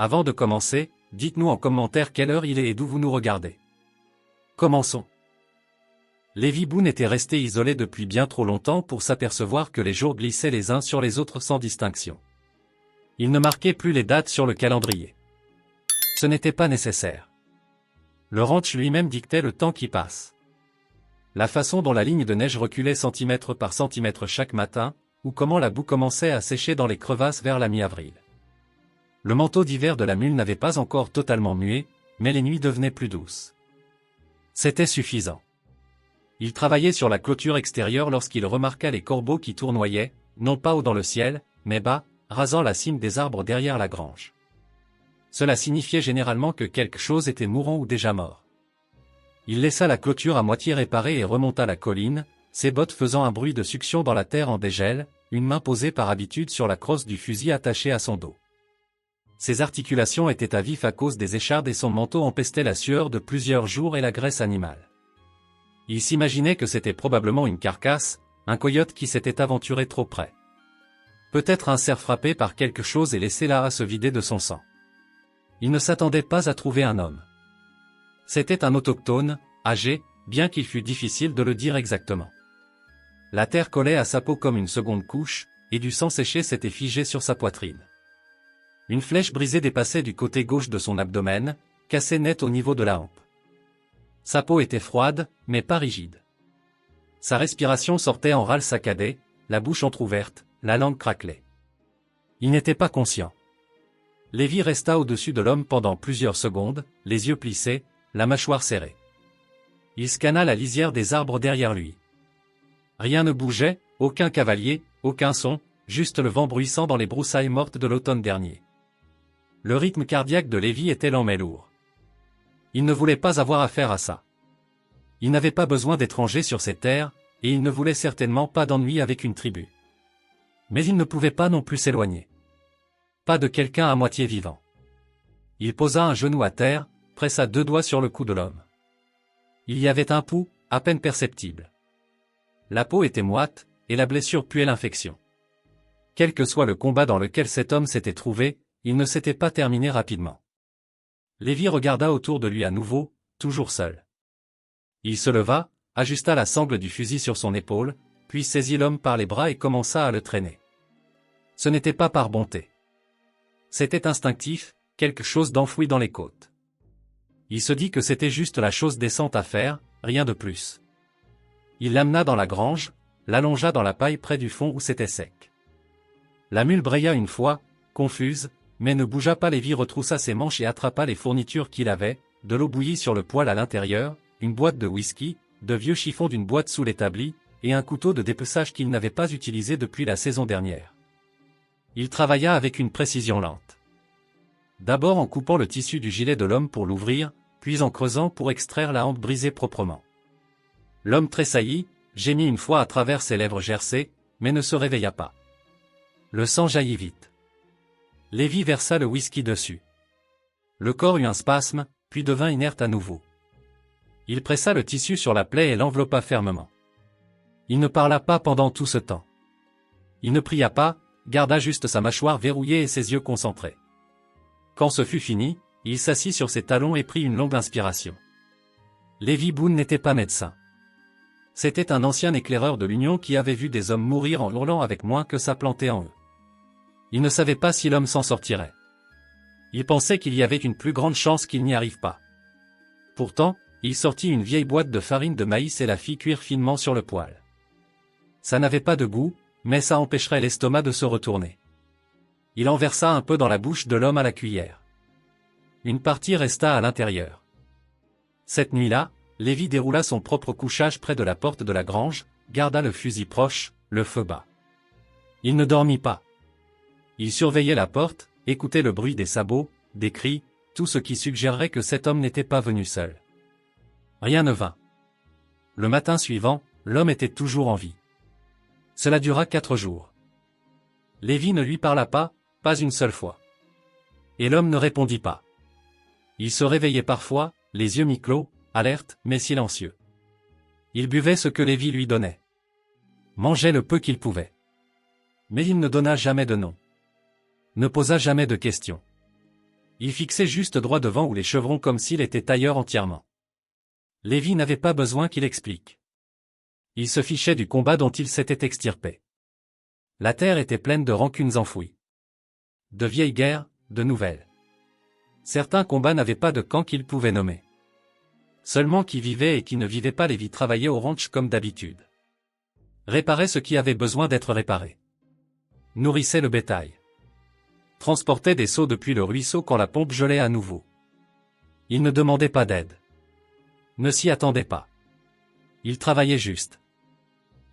Avant de commencer, dites-nous en commentaire quelle heure il est et d'où vous nous regardez. Commençons. Lévi Boone était resté isolé depuis bien trop longtemps pour s'apercevoir que les jours glissaient les uns sur les autres sans distinction. Il ne marquait plus les dates sur le calendrier. Ce n'était pas nécessaire. Le ranch lui-même dictait le temps qui passe. La façon dont la ligne de neige reculait centimètre par centimètre chaque matin, ou comment la boue commençait à sécher dans les crevasses vers la mi-avril. Le manteau d'hiver de la mule n'avait pas encore totalement mué, mais les nuits devenaient plus douces. C'était suffisant. Il travaillait sur la clôture extérieure lorsqu'il remarqua les corbeaux qui tournoyaient, non pas haut dans le ciel, mais bas, rasant la cime des arbres derrière la grange. Cela signifiait généralement que quelque chose était mourant ou déjà mort. Il laissa la clôture à moitié réparée et remonta la colline, ses bottes faisant un bruit de succion dans la terre en dégel, une main posée par habitude sur la crosse du fusil attachée à son dos. Ses articulations étaient à vif à cause des échardes et son manteau empestait la sueur de plusieurs jours et la graisse animale. Il s'imaginait que c'était probablement une carcasse, un coyote qui s'était aventuré trop près. Peut-être un cerf frappé par quelque chose et laissé là à se vider de son sang. Il ne s'attendait pas à trouver un homme. C'était un autochtone, âgé, bien qu'il fût difficile de le dire exactement. La terre collait à sa peau comme une seconde couche, et du sang séché s'était figé sur sa poitrine. Une flèche brisée dépassait du côté gauche de son abdomen, cassée net au niveau de la hampe. Sa peau était froide, mais pas rigide. Sa respiration sortait en râles saccadés, la bouche entr'ouverte, la langue craquelait. Il n'était pas conscient. Lévi resta au-dessus de l'homme pendant plusieurs secondes, les yeux plissés, la mâchoire serrée. Il scanna la lisière des arbres derrière lui. Rien ne bougeait, aucun cavalier, aucun son, juste le vent bruissant dans les broussailles mortes de l'automne dernier. Le rythme cardiaque de Lévi était lent mais lourd. Il ne voulait pas avoir affaire à ça. Il n'avait pas besoin d'étrangers sur ces terres, et il ne voulait certainement pas d'ennui avec une tribu. Mais il ne pouvait pas non plus s'éloigner. Pas de quelqu'un à moitié vivant. Il posa un genou à terre, pressa 2 doigts sur le cou de l'homme. Il y avait un pouls, à peine perceptible. La peau était moite, et la blessure puait l'infection. Quel que soit le combat dans lequel cet homme s'était trouvé, il ne s'était pas terminé rapidement. Lévi regarda autour de lui à nouveau, toujours seul. Il se leva, ajusta la sangle du fusil sur son épaule, puis saisit l'homme par les bras et commença à le traîner. Ce n'était pas par bonté. C'était instinctif, quelque chose d'enfoui dans les côtes. Il se dit que c'était juste la chose décente à faire, rien de plus. Il l'amena dans la grange, l'allongea dans la paille près du fond où c'était sec. La mule braya une fois, confuse, mais ne bougea pas. Lévi retroussa ses manches et attrapa les fournitures qu'il avait, de l'eau bouillie sur le poêle à l'intérieur, une boîte de whisky, de vieux chiffons d'une boîte sous l'établi, et un couteau de dépeçage qu'il n'avait pas utilisé depuis la saison dernière. Il travailla avec une précision lente. D'abord en coupant le tissu du gilet de l'homme pour l'ouvrir, puis en creusant pour extraire la hampe brisée proprement. L'homme tressaillit, gémit une fois à travers ses lèvres gercées, mais ne se réveilla pas. Le sang jaillit vite. Lévi versa le whisky dessus. Le corps eut un spasme, puis devint inerte à nouveau. Il pressa le tissu sur la plaie et l'enveloppa fermement. Il ne parla pas pendant tout ce temps. Il ne pria pas, garda juste sa mâchoire verrouillée et ses yeux concentrés. Quand ce fut fini, il s'assit sur ses talons et prit une longue inspiration. Lévi Boone n'était pas médecin. C'était un ancien éclaireur de l'Union qui avait vu des hommes mourir en hurlant avec moins que ça plantait en eux. Il ne savait pas si l'homme s'en sortirait. Il pensait qu'il y avait une plus grande chance qu'il n'y arrive pas. Pourtant, il sortit une vieille boîte de farine de maïs et la fit cuire finement sur le poêle. Ça n'avait pas de goût, mais ça empêcherait l'estomac de se retourner. Il en versa un peu dans la bouche de l'homme à la cuillère. Une partie resta à l'intérieur. Cette nuit-là, Lévi déroula son propre couchage près de la porte de la grange, garda le fusil proche, le feu bas. Il ne dormit pas. Il surveillait la porte, écoutait le bruit des sabots, des cris, tout ce qui suggérerait que cet homme n'était pas venu seul. Rien ne vint. Le matin suivant, l'homme était toujours en vie. Cela dura 4 jours. Lévi ne lui parla pas une seule fois. Et l'homme ne répondit pas. Il se réveillait parfois, les yeux mi-clos, alerte, mais silencieux. Il buvait ce que Lévi lui donnait. Mangeait le peu qu'il pouvait. Mais il ne donna jamais de nom. Ne posa jamais de questions. Il fixait juste droit devant ou les chevrons comme s'il était tailleur entièrement. Lévi n'avait pas besoin qu'il explique. Il se fichait du combat dont il s'était extirpé. La terre était pleine de rancunes enfouies. De vieilles guerres, de nouvelles. Certains combats n'avaient pas de camp qu'il pouvait nommer. Seulement qui vivait et qui ne vivait pas Lévi travaillait au ranch comme d'habitude. Réparait ce qui avait besoin d'être réparé. Nourrissait le bétail. Transportait des seaux depuis le ruisseau quand la pompe gelait à nouveau. Il ne demandait pas d'aide. Ne s'y attendait pas. Il travaillait juste.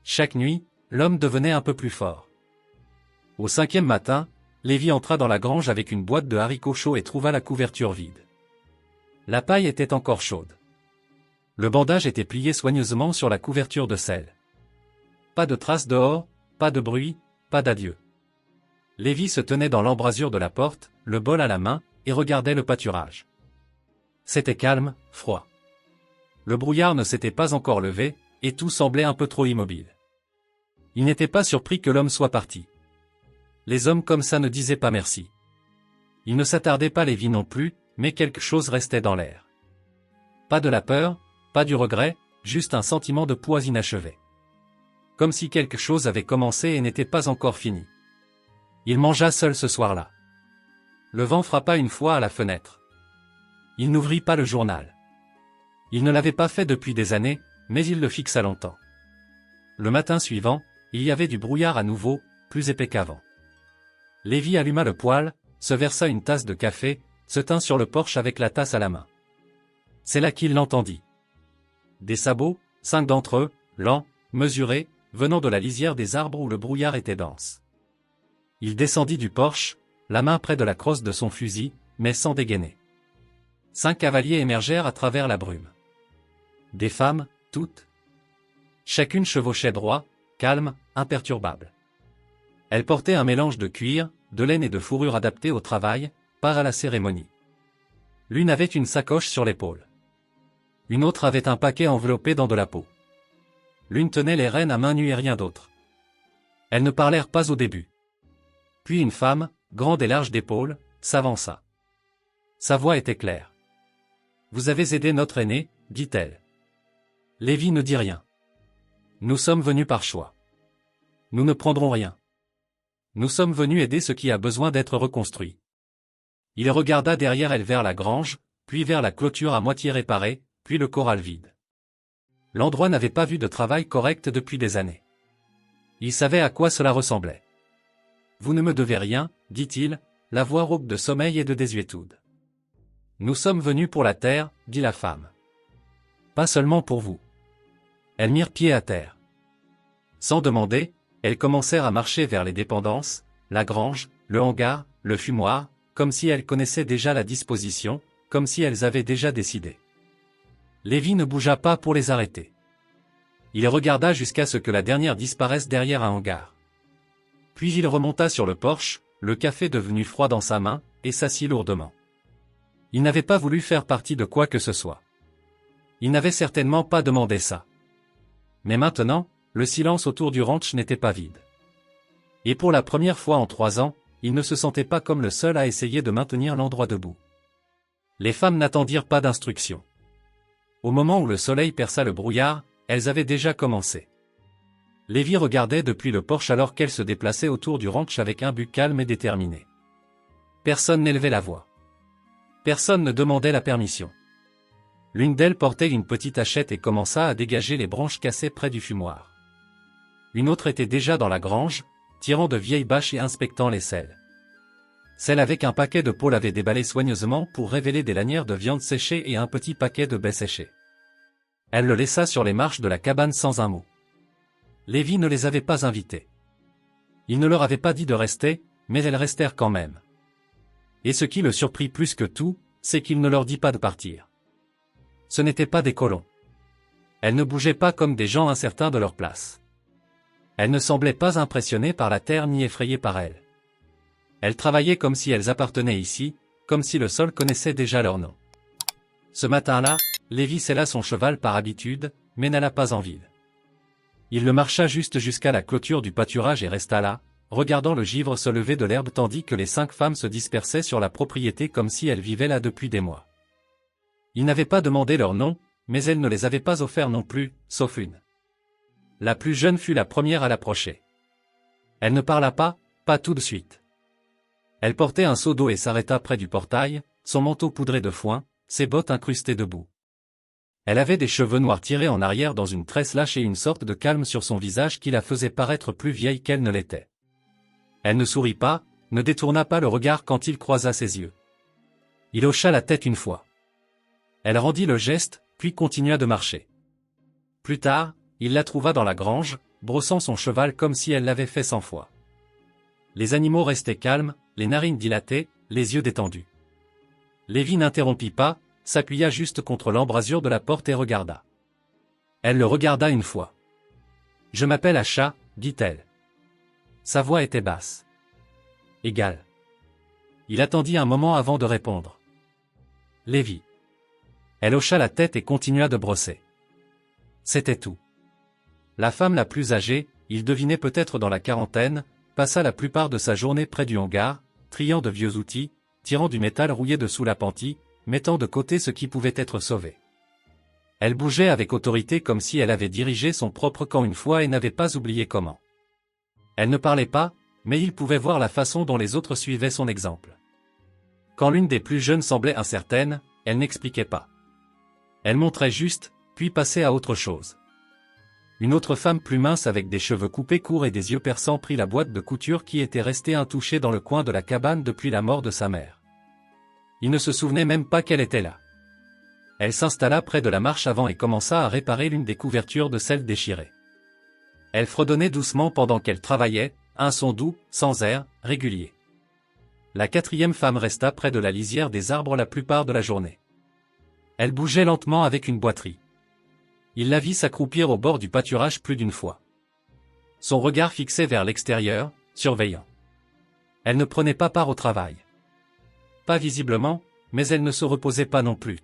Chaque nuit, l'homme devenait un peu plus fort. Au 5e matin, Lévi entra dans la grange avec une boîte de haricots chauds et trouva la couverture vide. La paille était encore chaude. Le bandage était plié soigneusement sur la couverture de sel. Pas de traces dehors, pas de bruit, pas d'adieu. Lévi se tenait dans l'embrasure de la porte, le bol à la main, et regardait le pâturage. C'était calme, froid. Le brouillard ne s'était pas encore levé, et tout semblait un peu trop immobile. Il n'était pas surpris que l'homme soit parti. Les hommes comme ça ne disaient pas merci. Il ne s'attardait pas Lévi non plus, mais quelque chose restait dans l'air. Pas de la peur, pas du regret, juste un sentiment de poids inachevé. Comme si quelque chose avait commencé et n'était pas encore fini. Il mangea seul ce soir-là. Le vent frappa une fois à la fenêtre. Il n'ouvrit pas le journal. Il ne l'avait pas fait depuis des années, mais il le fixa longtemps. Le matin suivant, il y avait du brouillard à nouveau, plus épais qu'avant. Lévi alluma le poêle, se versa une tasse de café, se tint sur le porche avec la tasse à la main. C'est là qu'il l'entendit. Des sabots, 5 d'entre eux, lents, mesurés, venant de la lisière des arbres où le brouillard était dense. Il descendit du porche, la main près de la crosse de son fusil, mais sans dégainer. 5 cavaliers émergèrent à travers la brume. Des femmes, toutes. Chacune chevauchait droit, calme, imperturbable. Elle portait un mélange de cuir, de laine et de fourrure adapté au travail, pas à la cérémonie. L'une avait une sacoche sur l'épaule. Une autre avait un paquet enveloppé dans de la peau. L'une tenait les rênes à main nue et rien d'autre. Elles ne parlèrent pas au début. Puis une femme, grande et large d'épaules, s'avança. Sa voix était claire. « Vous avez aidé notre aîné, dit-elle. » Lévi ne dit rien. « Nous sommes venus par choix. Nous ne prendrons rien. Nous sommes venus aider ce qui a besoin d'être reconstruit. » Il regarda derrière elle vers la grange, puis vers la clôture à moitié réparée, puis le corral vide. L'endroit n'avait pas vu de travail correct depuis des années. Il savait à quoi cela ressemblait. « Vous ne me devez rien, dit-il, la voix rauque de sommeil et de désuétude. Nous sommes venus pour la terre, dit la femme. Pas seulement pour vous. Elles mirent pied à terre. Sans demander, elles commencèrent à marcher vers les dépendances, la grange, le hangar, le fumoir, comme si elles connaissaient déjà la disposition, comme si elles avaient déjà décidé. Lévi ne bougea pas pour les arrêter. Il regarda jusqu'à ce que la dernière disparaisse derrière un hangar. Puis il remonta sur le porche, le café devenu froid dans sa main, et s'assit lourdement. Il n'avait pas voulu faire partie de quoi que ce soit. Il n'avait certainement pas demandé ça. Mais maintenant, le silence autour du ranch n'était pas vide. Et pour la première fois en 3 ans, il ne se sentait pas comme le seul à essayer de maintenir l'endroit debout. Les femmes n'attendirent pas d'instructions. Au moment où le soleil perça le brouillard, elles avaient déjà commencé. Lévi regardait depuis le porche alors qu'elles se déplaçaient autour du ranch avec un but calme et déterminé. Personne n'élevait la voix. Personne ne demandait la permission. L'une d'elles portait une petite hachette et commença à dégager les branches cassées près du fumoir. Une autre était déjà dans la grange, tirant de vieilles bâches et inspectant les selles. Celle avec un paquet de peaux l'avait déballé soigneusement pour révéler des lanières de viande séchée et un petit paquet de baies séchées. Elle le laissa sur les marches de la cabane sans un mot. Lévi ne les avait pas invités. Il ne leur avait pas dit de rester, mais elles restèrent quand même. Et ce qui le surprit plus que tout, c'est qu'il ne leur dit pas de partir. Ce n'étaient pas des colons. Elles ne bougeaient pas comme des gens incertains de leur place. Elles ne semblaient pas impressionnées par la terre ni effrayées par elle. Elles travaillaient comme si elles appartenaient ici, comme si le sol connaissait déjà leur nom. Ce matin-là, Lévi sella son cheval par habitude, mais n'alla pas en ville. Il le marcha juste jusqu'à la clôture du pâturage et resta là, regardant le givre se lever de l'herbe tandis que les 5 femmes se dispersaient sur la propriété comme si elles vivaient là depuis des mois. Il n'avait pas demandé leur nom, mais elle ne les avait pas offerts non plus, sauf une. La plus jeune fut la première à l'approcher. Elle ne parla pas tout de suite. Elle portait un seau d'eau et s'arrêta près du portail, son manteau poudré de foin, ses bottes incrustées de boue. Elle avait des cheveux noirs tirés en arrière dans une tresse lâche et une sorte de calme sur son visage qui la faisait paraître plus vieille qu'elle ne l'était. Elle ne sourit pas, ne détourna pas le regard quand il croisa ses yeux. Il hocha la tête une fois. Elle rendit le geste, puis continua de marcher. Plus tard, il la trouva dans la grange, brossant son cheval comme si elle l'avait fait 100 fois. Les animaux restaient calmes, les narines dilatées, les yeux détendus. Lévi n'interrompit pas, s'appuya juste contre l'embrasure de la porte et regarda. Elle le regarda une fois. « Je m'appelle Asha, dit-elle. » Sa voix était basse. « Égal. » Il attendit un moment avant de répondre. « Lévi. » Elle hocha la tête et continua de brosser. C'était tout. La femme la plus âgée, il devinait peut-être dans la quarantaine, passa la plupart de sa journée près du hangar, triant de vieux outils, tirant du métal rouillé dessous l'appentis, mettant de côté ce qui pouvait être sauvé. Elle bougeait avec autorité comme si elle avait dirigé son propre camp une fois et n'avait pas oublié comment. Elle ne parlait pas, mais il pouvait voir la façon dont les autres suivaient son exemple. Quand l'une des plus jeunes semblait incertaine, elle n'expliquait pas. Elle montrait juste, puis passait à autre chose. Une autre femme plus mince avec des cheveux coupés courts et des yeux perçants prit la boîte de couture qui était restée intouchée dans le coin de la cabane depuis la mort de sa mère. Il ne se souvenait même pas qu'elle était là. Elle s'installa près de la marche avant et commença à réparer l'une des couvertures de celle déchirée. Elle fredonnait doucement pendant qu'elle travaillait, un son doux, sans air, régulier. La 4e femme resta près de la lisière des arbres la plupart de la journée. Elle bougeait lentement avec une boiterie. Il la vit s'accroupir au bord du pâturage plus d'une fois. Son regard fixé vers l'extérieur, surveillant. Elle ne prenait pas part au travail. Pas visiblement, mais elle ne se reposait pas non plus.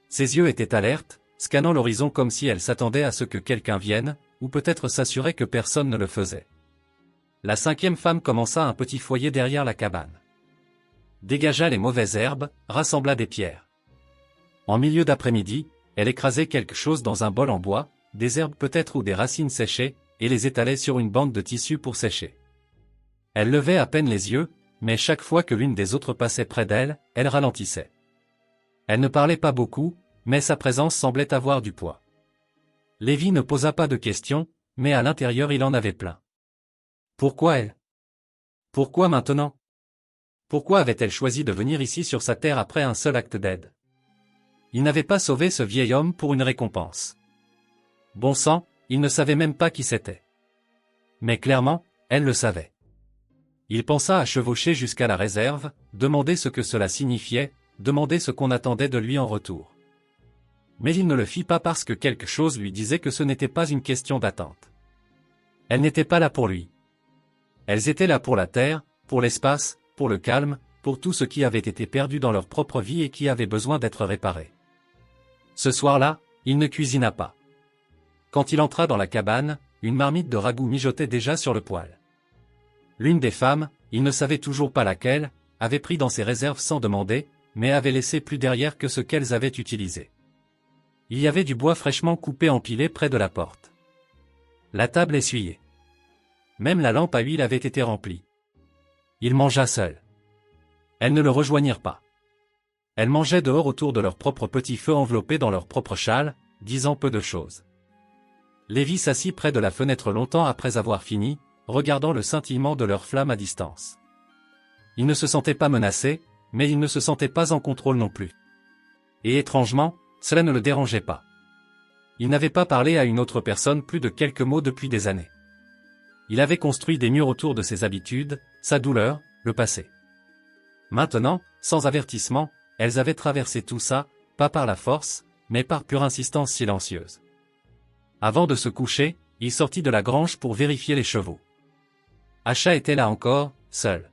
Ses yeux étaient alertes, scannant l'horizon comme si elle s'attendait à ce que quelqu'un vienne, ou peut-être s'assurait que personne ne le faisait. La 5e femme commença un petit foyer derrière la cabane. Dégagea les mauvaises herbes, rassembla des pierres. En milieu d'après-midi, elle écrasait quelque chose dans un bol en bois, des herbes peut-être ou des racines séchées, et les étalait sur une bande de tissu pour sécher. Elle levait à peine les yeux, mais chaque fois que l'une des autres passait près d'elle, elle ralentissait. Elle ne parlait pas beaucoup, mais sa présence semblait avoir du poids. Lévi ne posa pas de questions, mais à l'intérieur il en avait plein. Pourquoi elle? Pourquoi maintenant? Pourquoi avait-elle choisi de venir ici sur sa terre après un seul acte d'aide? Il n'avait pas sauvé ce vieil homme pour une récompense. Bon sang, il ne savait même pas qui c'était. Mais clairement, elle le savait. Il pensa à chevaucher jusqu'à la réserve, demander ce que cela signifiait, demander ce qu'on attendait de lui en retour. Mais il ne le fit pas parce que quelque chose lui disait que ce n'était pas une question d'attente. Elles n'étaient pas là pour lui. Elles étaient là pour la terre, pour l'espace, pour le calme, pour tout ce qui avait été perdu dans leur propre vie et qui avait besoin d'être réparé. Ce soir-là, il ne cuisina pas. Quand il entra dans la cabane, une marmite de ragoût mijotait déjà sur le poêle. L'une des femmes, il ne savait toujours pas laquelle, avait pris dans ses réserves sans demander, mais avait laissé plus derrière que ce qu'elles avaient utilisé. Il y avait du bois fraîchement coupé empilé près de la porte. La table essuyée. Même la lampe à huile avait été remplie. Il mangea seul. Elles ne le rejoignirent pas. Elles mangeaient dehors autour de leur propre petit feu enveloppé dans leur propre châle, disant peu de choses. Lévi s'assit près de la fenêtre longtemps après avoir fini, regardant le scintillement de leur flamme à distance. Il ne se sentait pas menacé, mais il ne se sentait pas en contrôle non plus. Et étrangement, cela ne le dérangeait pas. Il n'avait pas parlé à une autre personne plus de quelques mots depuis des années. Il avait construit des murs autour de ses habitudes, sa douleur, le passé. Maintenant, sans avertissement, elles avaient traversé tout ça, pas par la force, mais par pure insistance silencieuse. Avant de se coucher, il sortit de la grange pour vérifier les chevaux. Asha était là encore, seule.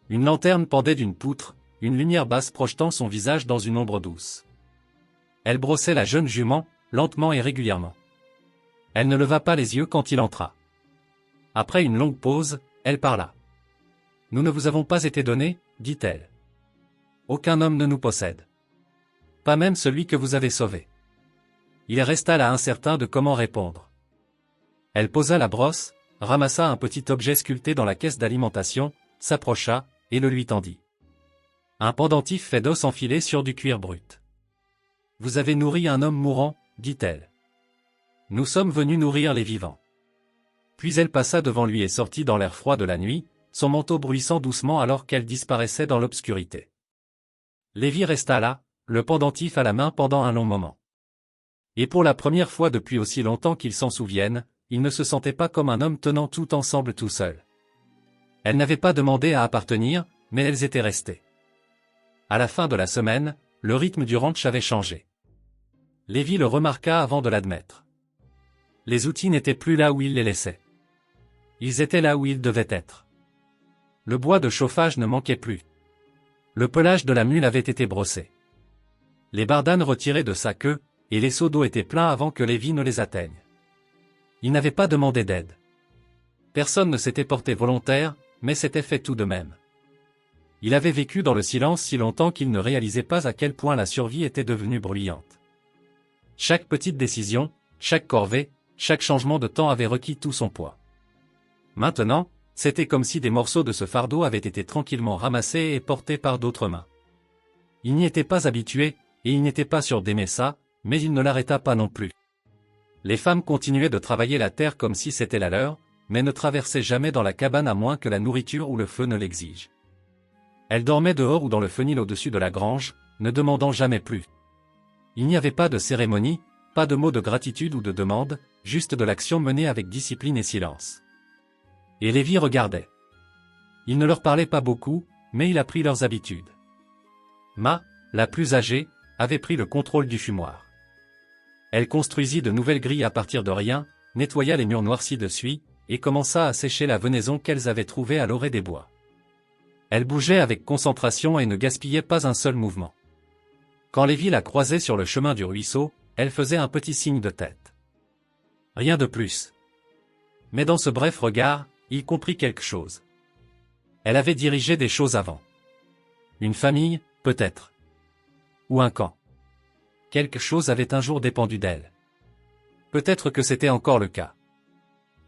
Une lanterne pendait d'une poutre, une lumière basse projetant son visage dans une ombre douce. Elle brossait la jeune jument, lentement et régulièrement. Elle ne leva pas les yeux quand il entra. Après une longue pause, elle parla. Nous ne vous avons pas été donnés, dit-elle. Aucun homme ne nous possède. Pas même celui que vous avez sauvé. Il resta là incertain de comment répondre. Elle posa la brosse, ramassa un petit objet sculpté dans la caisse d'alimentation, s'approcha, et le lui tendit. Un pendentif fait d'os enfilé sur du cuir brut. Vous avez nourri un homme mourant, dit-elle. Nous sommes venus nourrir les vivants. Puis elle passa devant lui et sortit dans l'air froid de la nuit, son manteau bruissant doucement alors qu'elle disparaissait dans l'obscurité. Lévi resta là, le pendentif à la main pendant un long moment. Et pour la première fois depuis aussi longtemps qu'il s'en souvienne, il ne se sentait pas comme un homme tenant tout ensemble tout seul. Elles n'avaient pas demandé à appartenir, mais elles étaient restées. À la fin de la semaine, le rythme du ranch avait changé. Lévi le remarqua avant de l'admettre. Les outils n'étaient plus là où il les laissait. Ils étaient là où ils devaient être. Le bois de chauffage ne manquait plus. Le pelage de la mule avait été brossé. Les bardanes retirées de sa queue, et les seaux d'eau étaient pleins avant que Lévi ne les atteigne. Il n'avait pas demandé d'aide. Personne ne s'était porté volontaire, mais s'était fait tout de même. Il avait vécu dans le silence si longtemps qu'il ne réalisait pas à quel point la survie était devenue bruyante. Chaque petite décision, chaque corvée, chaque changement de temps avait requis tout son poids. Maintenant, c'était comme si des morceaux de ce fardeau avaient été tranquillement ramassés et portés par d'autres mains. Il n'y était pas habitué, et il n'était pas sûr d'aimer ça, mais il ne l'arrêta pas non plus. Les femmes continuaient de travailler la terre comme si c'était la leur, mais ne traversaient jamais dans la cabane à moins que la nourriture ou le feu ne l'exige. Elles dormaient dehors ou dans le fenil au-dessus de la grange, ne demandant jamais plus. Il n'y avait pas de cérémonie, pas de mots de gratitude ou de demande, juste de l'action menée avec discipline et silence. Et Lévi regardait. Il ne leur parlait pas beaucoup, mais il apprit leurs habitudes. Ma, la plus âgée, avait pris le contrôle du fumoir. Elle construisit de nouvelles grilles à partir de rien, nettoya les murs noircis de suie, et commença à sécher la venaison qu'elles avaient trouvée à l'orée des bois. Elle bougeait avec concentration et ne gaspillait pas un seul mouvement. Quand Lévi la croisait sur le chemin du ruisseau, elle faisait un petit signe de tête. Rien de plus. Mais dans ce bref regard, il comprit quelque chose. Elle avait dirigé des choses avant. Une famille, peut-être. Ou un camp. Quelque chose avait un jour dépendu d'elle. Peut-être que c'était encore le cas.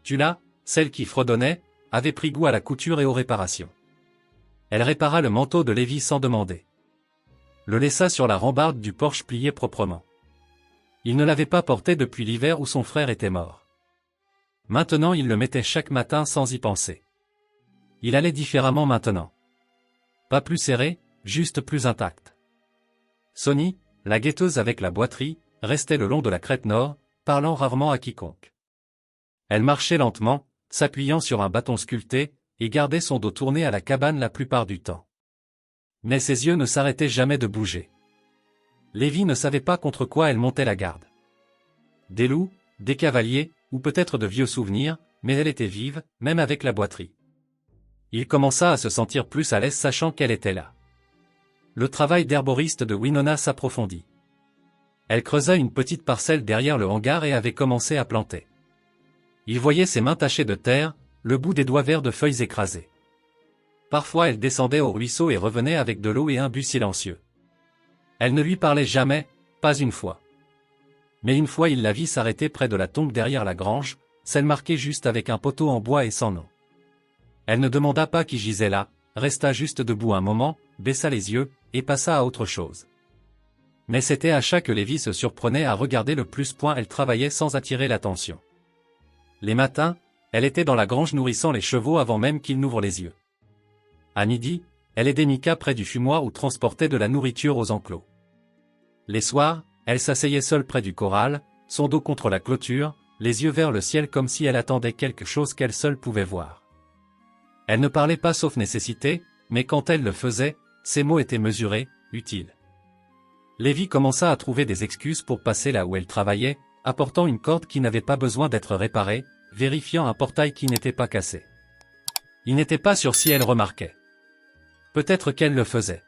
Tula, celle qui fredonnait, avait pris goût à la couture et aux réparations. Elle répara le manteau de Lévi sans demander. Le laissa sur la rambarde du porche plié proprement. Il ne l'avait pas porté depuis l'hiver où son frère était mort. Maintenant il le mettait chaque matin sans y penser. Il allait différemment maintenant. Pas plus serré, juste plus intact. Sonny, la guetteuse avec la boiterie, restait le long de la crête nord, parlant rarement à quiconque. Elle marchait lentement, s'appuyant sur un bâton sculpté, et gardait son dos tourné à la cabane la plupart du temps. Mais ses yeux ne s'arrêtaient jamais de bouger. Lévi ne savait pas contre quoi elle montait la garde. Des loups, des cavaliers, ou peut-être de vieux souvenirs, mais elle était vive, même avec la boiterie. Il commença à se sentir plus à l'aise sachant qu'elle était là. Le travail d'herboriste de Winona s'approfondit. Elle creusa une petite parcelle derrière le hangar et avait commencé à planter. Il voyait ses mains tachées de terre, le bout des doigts verts de feuilles écrasées. Parfois elle descendait au ruisseau et revenait avec de l'eau et un but silencieux. Elle ne lui parlait jamais, pas une fois. Mais une fois il la vit s'arrêter près de la tombe derrière la grange, celle marquée juste avec un poteau en bois et sans nom. Elle ne demanda pas qui gisait là, resta juste debout un moment, baissa les yeux, et passa à autre chose. Mais c'était à chaque que Lévi se surprenait à regarder le plus point elle travaillait sans attirer l'attention. Les matins, elle était dans la grange nourrissant les chevaux avant même qu'ils n'ouvrent les yeux. À midi, elle aidait Mika près du fumoir ou transportait de la nourriture aux enclos. Les soirs, elle s'asseyait seule près du corral, son dos contre la clôture, les yeux vers le ciel comme si elle attendait quelque chose qu'elle seule pouvait voir. Elle ne parlait pas sauf nécessité, mais quand elle le faisait, ses mots étaient mesurés, utiles. Lévi commença à trouver des excuses pour passer là où elle travaillait, apportant une corde qui n'avait pas besoin d'être réparée, vérifiant un portail qui n'était pas cassé. Il n'était pas sûr si elle remarquait. Peut-être qu'elle le faisait.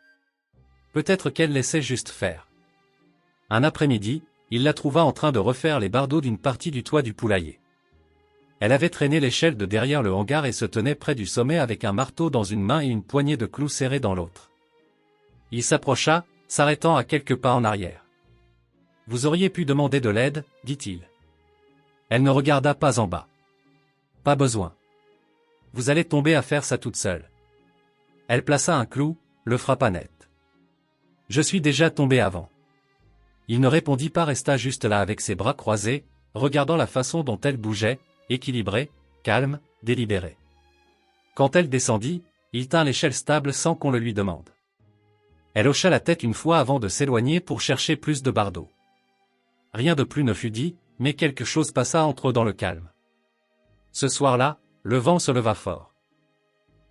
Peut-être qu'elle laissait juste faire. Un après-midi, il la trouva en train de refaire les bardeaux d'une partie du toit du poulailler. Elle avait traîné l'échelle de derrière le hangar et se tenait près du sommet avec un marteau dans une main et une poignée de clous serrée dans l'autre. Il s'approcha, s'arrêtant à quelques pas en arrière. « Vous auriez pu demander de l'aide, dit-il. » Elle ne regarda pas en bas. « Pas besoin. Vous allez tomber à faire ça toute seule. » Elle plaça un clou, le frappa net. « Je suis déjà tombé avant. » Il ne répondit pas, resta juste là avec ses bras croisés, regardant la façon dont elle bougeait, équilibrée, calme, délibérée. Quand elle descendit, il tint l'échelle stable sans qu'on le lui demande. Elle hocha la tête une fois avant de s'éloigner pour chercher plus de bardeaux. Rien de plus ne fut dit, mais quelque chose passa entre eux dans le calme. Ce soir-là, le vent se leva fort.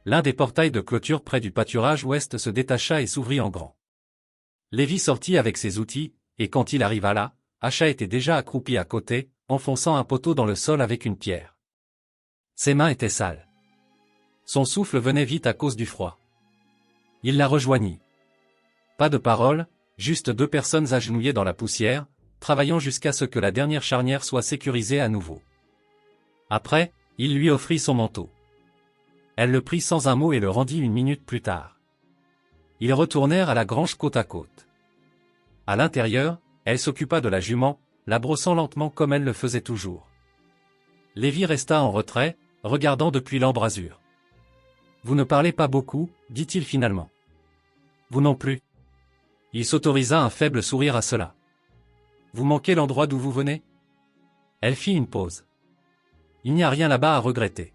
L'un des portails de clôture près du pâturage ouest se détacha et s'ouvrit en grand. Lévi sortit avec ses outils, et quand il arriva là, Asha était déjà accroupie à côté, enfonçant un poteau dans le sol avec une pierre. Ses mains étaient sales. Son souffle venait vite à cause du froid. Il la rejoignit. Pas de parole, juste deux personnes agenouillées dans la poussière, travaillant jusqu'à ce que la dernière charnière soit sécurisée à nouveau. Après, il lui offrit son manteau. Elle le prit sans un mot et le rendit une minute plus tard. Ils retournèrent à la grange côte à côte. À l'intérieur, elle s'occupa de la jument, la brossant lentement comme elle le faisait toujours. Lévi resta en retrait, regardant depuis l'embrasure. « Vous ne parlez pas beaucoup, dit-il finalement. Vous non plus. » Il s'autorisa un faible sourire à cela. « Vous manquez l'endroit d'où vous venez ?» Elle fit une pause. « Il n'y a rien là-bas à regretter. »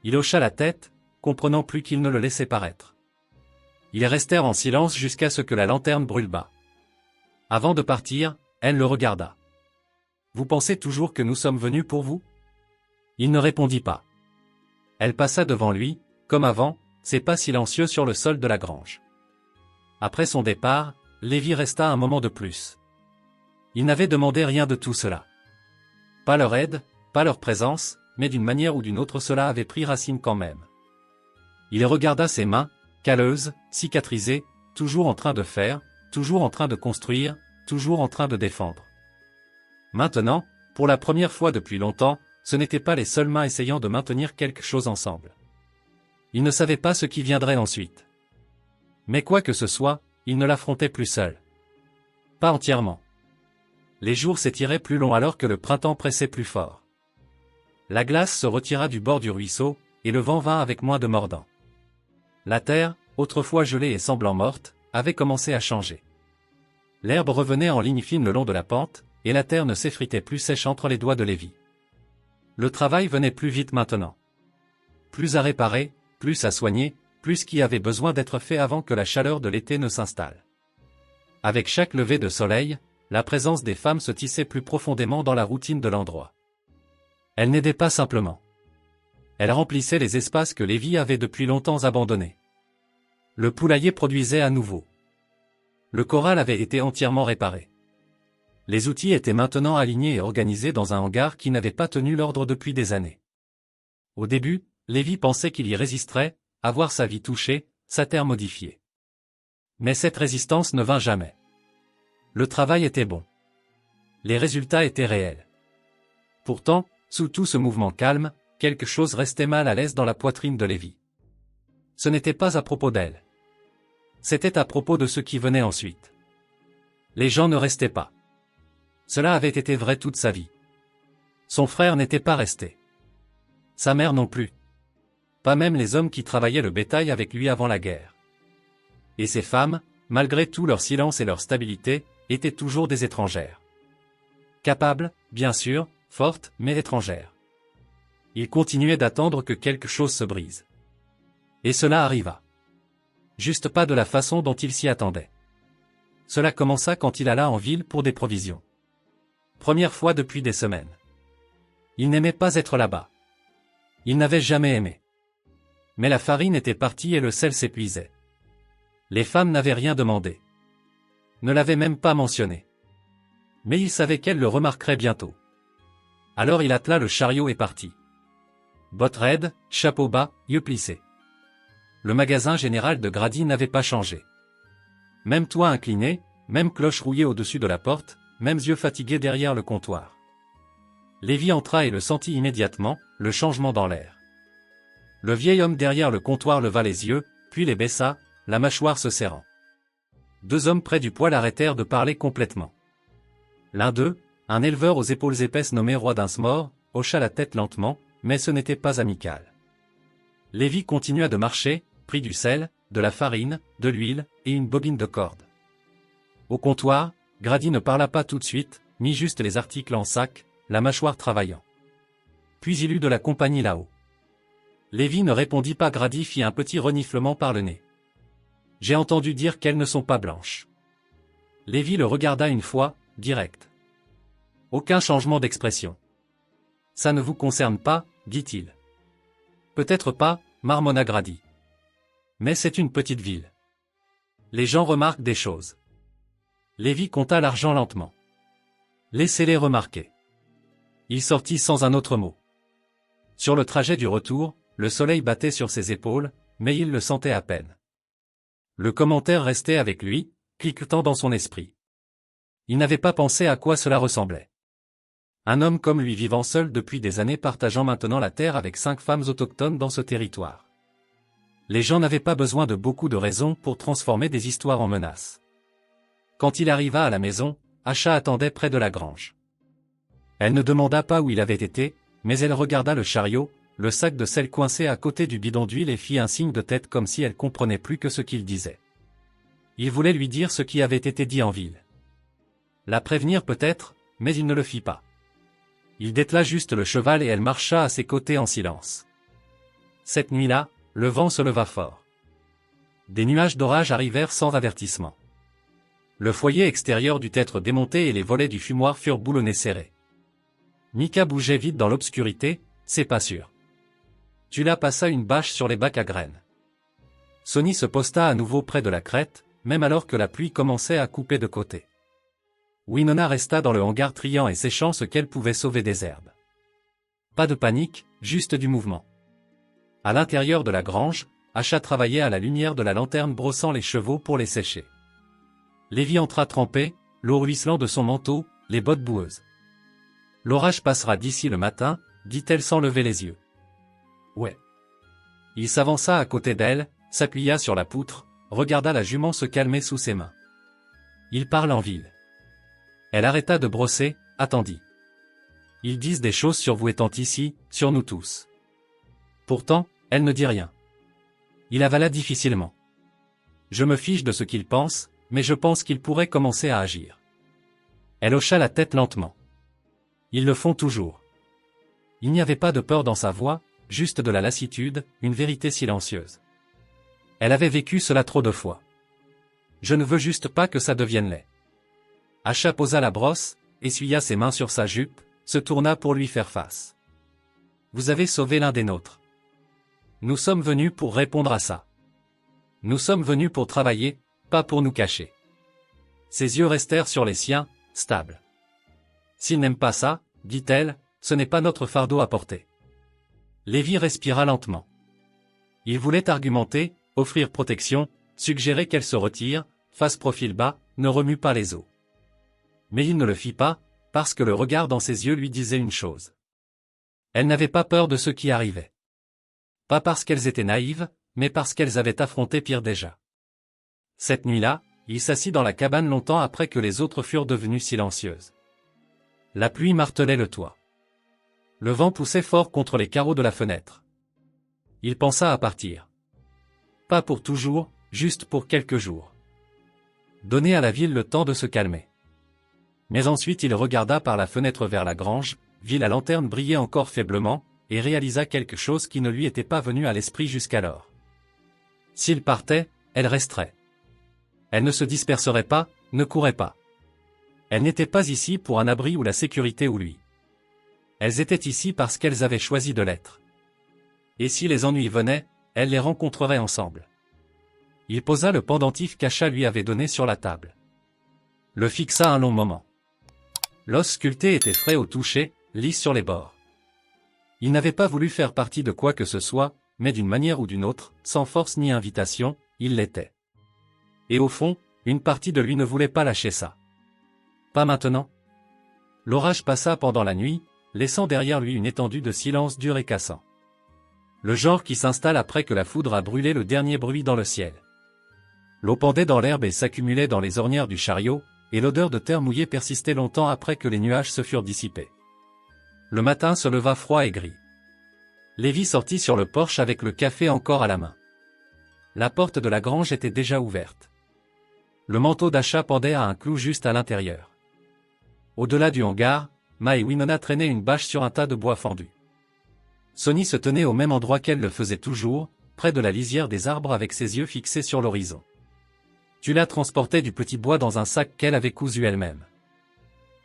Il hocha la tête, comprenant plus qu'il ne le laissait paraître. Ils restèrent en silence jusqu'à ce que la lanterne brûle bas. Avant de partir, elle le regarda. « Vous pensez toujours que nous sommes venus pour vous ?» Il ne répondit pas. Elle passa devant lui, comme avant, ses pas silencieux sur le sol de la grange. Après son départ, Lévi resta un moment de plus. Il n'avait demandé rien de tout cela. Pas leur aide, pas leur présence, mais d'une manière ou d'une autre cela avait pris racine quand même. Il regarda ses mains, calleuses, cicatrisées, toujours en train de faire, toujours en train de construire, toujours en train de défendre. Maintenant, pour la première fois depuis longtemps, ce n'étaient pas les seules mains essayant de maintenir quelque chose ensemble. Il ne savait pas ce qui viendrait ensuite. Mais quoi que ce soit, il ne l'affrontait plus seul. Pas entièrement. Les jours s'étiraient plus longs alors que le printemps pressait plus fort. La glace se retira du bord du ruisseau, et le vent vint avec moins de mordant. La terre, autrefois gelée et semblant morte, avait commencé à changer. L'herbe revenait en ligne fine le long de la pente, et la terre ne s'effritait plus sèche entre les doigts de Lévi. Le travail venait plus vite maintenant. Plus à réparer, plus à soigner, plus qui avait besoin d'être fait avant que la chaleur de l'été ne s'installe. Avec chaque lever de soleil, la présence des femmes se tissait plus profondément dans la routine de l'endroit. Elle n'aidait pas simplement. Elle remplissait les espaces que Lévi avait depuis longtemps abandonnés. Le poulailler produisait à nouveau. Le corral avait été entièrement réparé. Les outils étaient maintenant alignés et organisés dans un hangar qui n'avait pas tenu l'ordre depuis des années. Au début, Lévi pensait qu'il y résisterait, à voir sa vie touchée, sa terre modifiée. Mais cette résistance ne vint jamais. Le travail était bon. Les résultats étaient réels. Pourtant, sous tout ce mouvement calme, quelque chose restait mal à l'aise dans la poitrine de Lévi. Ce n'était pas à propos d'elle. C'était à propos de ce qui venait ensuite. Les gens ne restaient pas. Cela avait été vrai toute sa vie. Son frère n'était pas resté. Sa mère non plus. Pas même les hommes qui travaillaient le bétail avec lui avant la guerre. Et ces femmes, malgré tout leur silence et leur stabilité, étaient toujours des étrangères. Capables, bien sûr, fortes, mais étrangères. Il continuait d'attendre que quelque chose se brise. Et cela arriva. Juste pas de la façon dont il s'y attendait. Cela commença quand il alla en ville pour des provisions. Première fois depuis des semaines. Il n'aimait pas être là-bas. Il n'avait jamais aimé. Mais la farine était partie et le sel s'épuisait. Les femmes n'avaient rien demandé. Ne l'avaient même pas mentionné. Mais il savait qu'elles le remarqueraient bientôt. Alors il attela le chariot et partit. Bottes raides, chapeau bas, yeux plissés. Le magasin général de Grady n'avait pas changé. Même toit incliné, même cloche rouillée au-dessus de la porte, mêmes yeux fatigués derrière le comptoir. Lévi entra et le sentit immédiatement, le changement dans l'air. Le vieil homme derrière le comptoir leva les yeux, puis les baissa, la mâchoire se serrant. Deux hommes près du poêle arrêtèrent de parler complètement. L'un d'eux, un éleveur aux épaules épaisses nommé Roi Dinsmore, hocha la tête lentement, mais ce n'était pas amical. Lévi continua de marcher, prit du sel, de la farine, de l'huile, et une bobine de corde. Au comptoir, Grady ne parla pas tout de suite, mit juste les articles en sac, la mâchoire travaillant. Puis il eut de la compagnie là-haut. Lévi ne répondit pas. Grady fit un petit reniflement par le nez. « J'ai entendu dire qu'elles ne sont pas blanches. » Lévi le regarda une fois, direct. Aucun changement d'expression. « Ça ne vous concerne pas, dit-il. »« Peut-être pas, marmonna Grady. Mais c'est une petite ville. Les gens remarquent des choses. » Lévi compta l'argent lentement. « Laissez-les remarquer. » Il sortit sans un autre mot. Sur le trajet du retour, le soleil battait sur ses épaules, mais il le sentait à peine. Le commentaire restait avec lui, cliquetant dans son esprit. Il n'avait pas pensé à quoi cela ressemblait. Un homme comme lui vivant seul depuis des années, partageant maintenant la terre avec 5 femmes autochtones dans ce territoire. Les gens n'avaient pas besoin de beaucoup de raisons pour transformer des histoires en menaces. Quand il arriva à la maison, Asha attendait près de la grange. Elle ne demanda pas où il avait été, mais elle regarda le chariot, le sac de sel coincé à côté du bidon d'huile et fit un signe de tête comme si elle comprenait plus que ce qu'il disait. Il voulait lui dire ce qui avait été dit en ville. La prévenir peut-être, mais il ne le fit pas. Il détela juste le cheval et elle marcha à ses côtés en silence. Cette nuit-là, le vent se leva fort. Des nuages d'orage arrivèrent sans avertissement. Le foyer extérieur dut être démonté et les volets du fumoir furent boulonnés serrés. Mika bougeait vite dans l'obscurité, c'est pas sûr. Tula passa une bâche sur les bacs à graines. Sonny se posta à nouveau près de la crête, même alors que la pluie commençait à couper de côté. Winona resta dans le hangar triant et séchant ce qu'elle pouvait sauver des herbes. Pas de panique, juste du mouvement. À l'intérieur de la grange, Asha travaillait à la lumière de la lanterne brossant les chevaux pour les sécher. Lévi entra trempé, l'eau ruisselant de son manteau, les bottes boueuses. « L'orage passera d'ici le matin, dit-elle sans lever les yeux. « Ouais. » Il s'avança à côté d'elle, s'appuya sur la poutre, regarda la jument se calmer sous ses mains. Il parle en ville. Elle arrêta de brosser, attendit. Ils disent des choses sur vous étant ici, sur nous tous. Pourtant, elle ne dit rien. Il avala difficilement. Je me fiche de ce qu'il pense, mais je pense qu'il pourrait commencer à agir. Elle hocha la tête lentement. Ils le font toujours. Il n'y avait pas de peur dans sa voix, juste de la lassitude, une vérité silencieuse. Elle avait vécu cela trop de fois. Je ne veux juste pas que ça devienne laid. Asha posa la brosse, essuya ses mains sur sa jupe, se tourna pour lui faire face. Vous avez sauvé l'un des nôtres. Nous sommes venus pour répondre à ça. Nous sommes venus pour travailler, pas pour nous cacher. Ses yeux restèrent sur les siens, stables. S'il n'aime pas ça, dit-elle, ce n'est pas notre fardeau à porter. Lévi respira lentement. Il voulait argumenter, offrir protection, suggérer qu'elle se retire, fasse profil bas, ne remue pas les os. Mais il ne le fit pas, parce que le regard dans ses yeux lui disait une chose. Elle n'avait pas peur de ce qui arrivait. Pas parce qu'elles étaient naïves, mais parce qu'elles avaient affronté pire déjà. Cette nuit-là, il s'assit dans la cabane longtemps après que les autres furent devenues silencieuses. La pluie martelait le toit. Le vent poussait fort contre les carreaux de la fenêtre. Il pensa à partir. Pas pour toujours, juste pour quelques jours. Donner à la ville le temps de se calmer. Mais ensuite il regarda par la fenêtre vers la grange, vit la lanterne briller encore faiblement, et réalisa quelque chose qui ne lui était pas venu à l'esprit jusqu'alors. S'il partait, elle resterait. Elle ne se disperserait pas, ne courait pas. Elles n'étaient pas ici pour un abri ou la sécurité ou lui. Elles étaient ici parce qu'elles avaient choisi de l'être. Et si les ennuis venaient, elles les rencontreraient ensemble. Il posa le pendentif qu'Asha lui avait donné sur la table. Le fixa un long moment. L'os sculpté était frais au toucher, lisse sur les bords. Il n'avait pas voulu faire partie de quoi que ce soit, mais d'une manière ou d'une autre, sans force ni invitation, il l'était. Et au fond, une partie de lui ne voulait pas lâcher ça. Pas maintenant. L'orage passa pendant la nuit, laissant derrière lui une étendue de silence dur et cassant. Le genre qui s'installe après que la foudre a brûlé le dernier bruit dans le ciel. L'eau pendait dans l'herbe et s'accumulait dans les ornières du chariot, et l'odeur de terre mouillée persistait longtemps après que les nuages se furent dissipés. Le matin se leva froid et gris. Lévi sortit sur le porche avec le café encore à la main. La porte de la grange était déjà ouverte. Le manteau d'achat pendait à un clou juste à l'intérieur. Au-delà du hangar, Ma et Winona traînaient une bâche sur un tas de bois fendu. Sonny se tenait au même endroit qu'elle le faisait toujours, près de la lisière des arbres avec ses yeux fixés sur l'horizon. Tula transportait du petit bois dans un sac qu'elle avait cousu elle-même.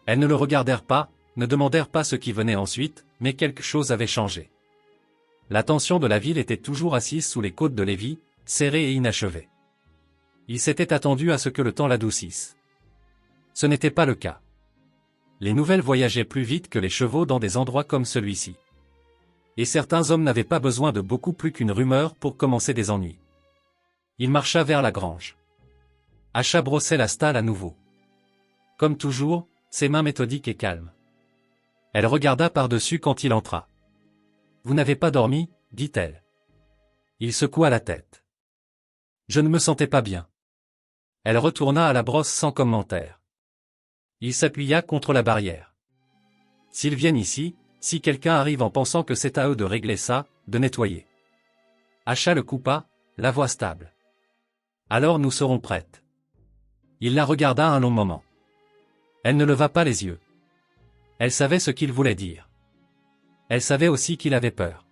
Elles ne le regardèrent pas, ne demandèrent pas ce qui venait ensuite, mais quelque chose avait changé. La tension de la ville était toujours assise sous les côtes de Lévi, serrée et inachevée. Il s'était attendu à ce que le temps l'adoucisse. Ce n'était pas le cas. Les nouvelles voyageaient plus vite que les chevaux dans des endroits comme celui-ci. Et certains hommes n'avaient pas besoin de beaucoup plus qu'une rumeur pour commencer des ennuis. Il marcha vers la grange. Asha brossait la stalle à nouveau. Comme toujours, ses mains méthodiques et calmes. Elle regarda par-dessus quand il entra. « Vous n'avez pas dormi ?» dit-elle. Il secoua la tête. « Je ne me sentais pas bien. » Elle retourna à la brosse sans commentaire. Il s'appuya contre la barrière. « S'ils viennent ici, si quelqu'un arrive en pensant que c'est à eux de régler ça, de nettoyer. » Asha le coupa, la voix stable. « Alors nous serons prêtes. » Il la regarda un long moment. Elle ne leva pas les yeux. Elle savait ce qu'il voulait dire. Elle savait aussi qu'il avait peur.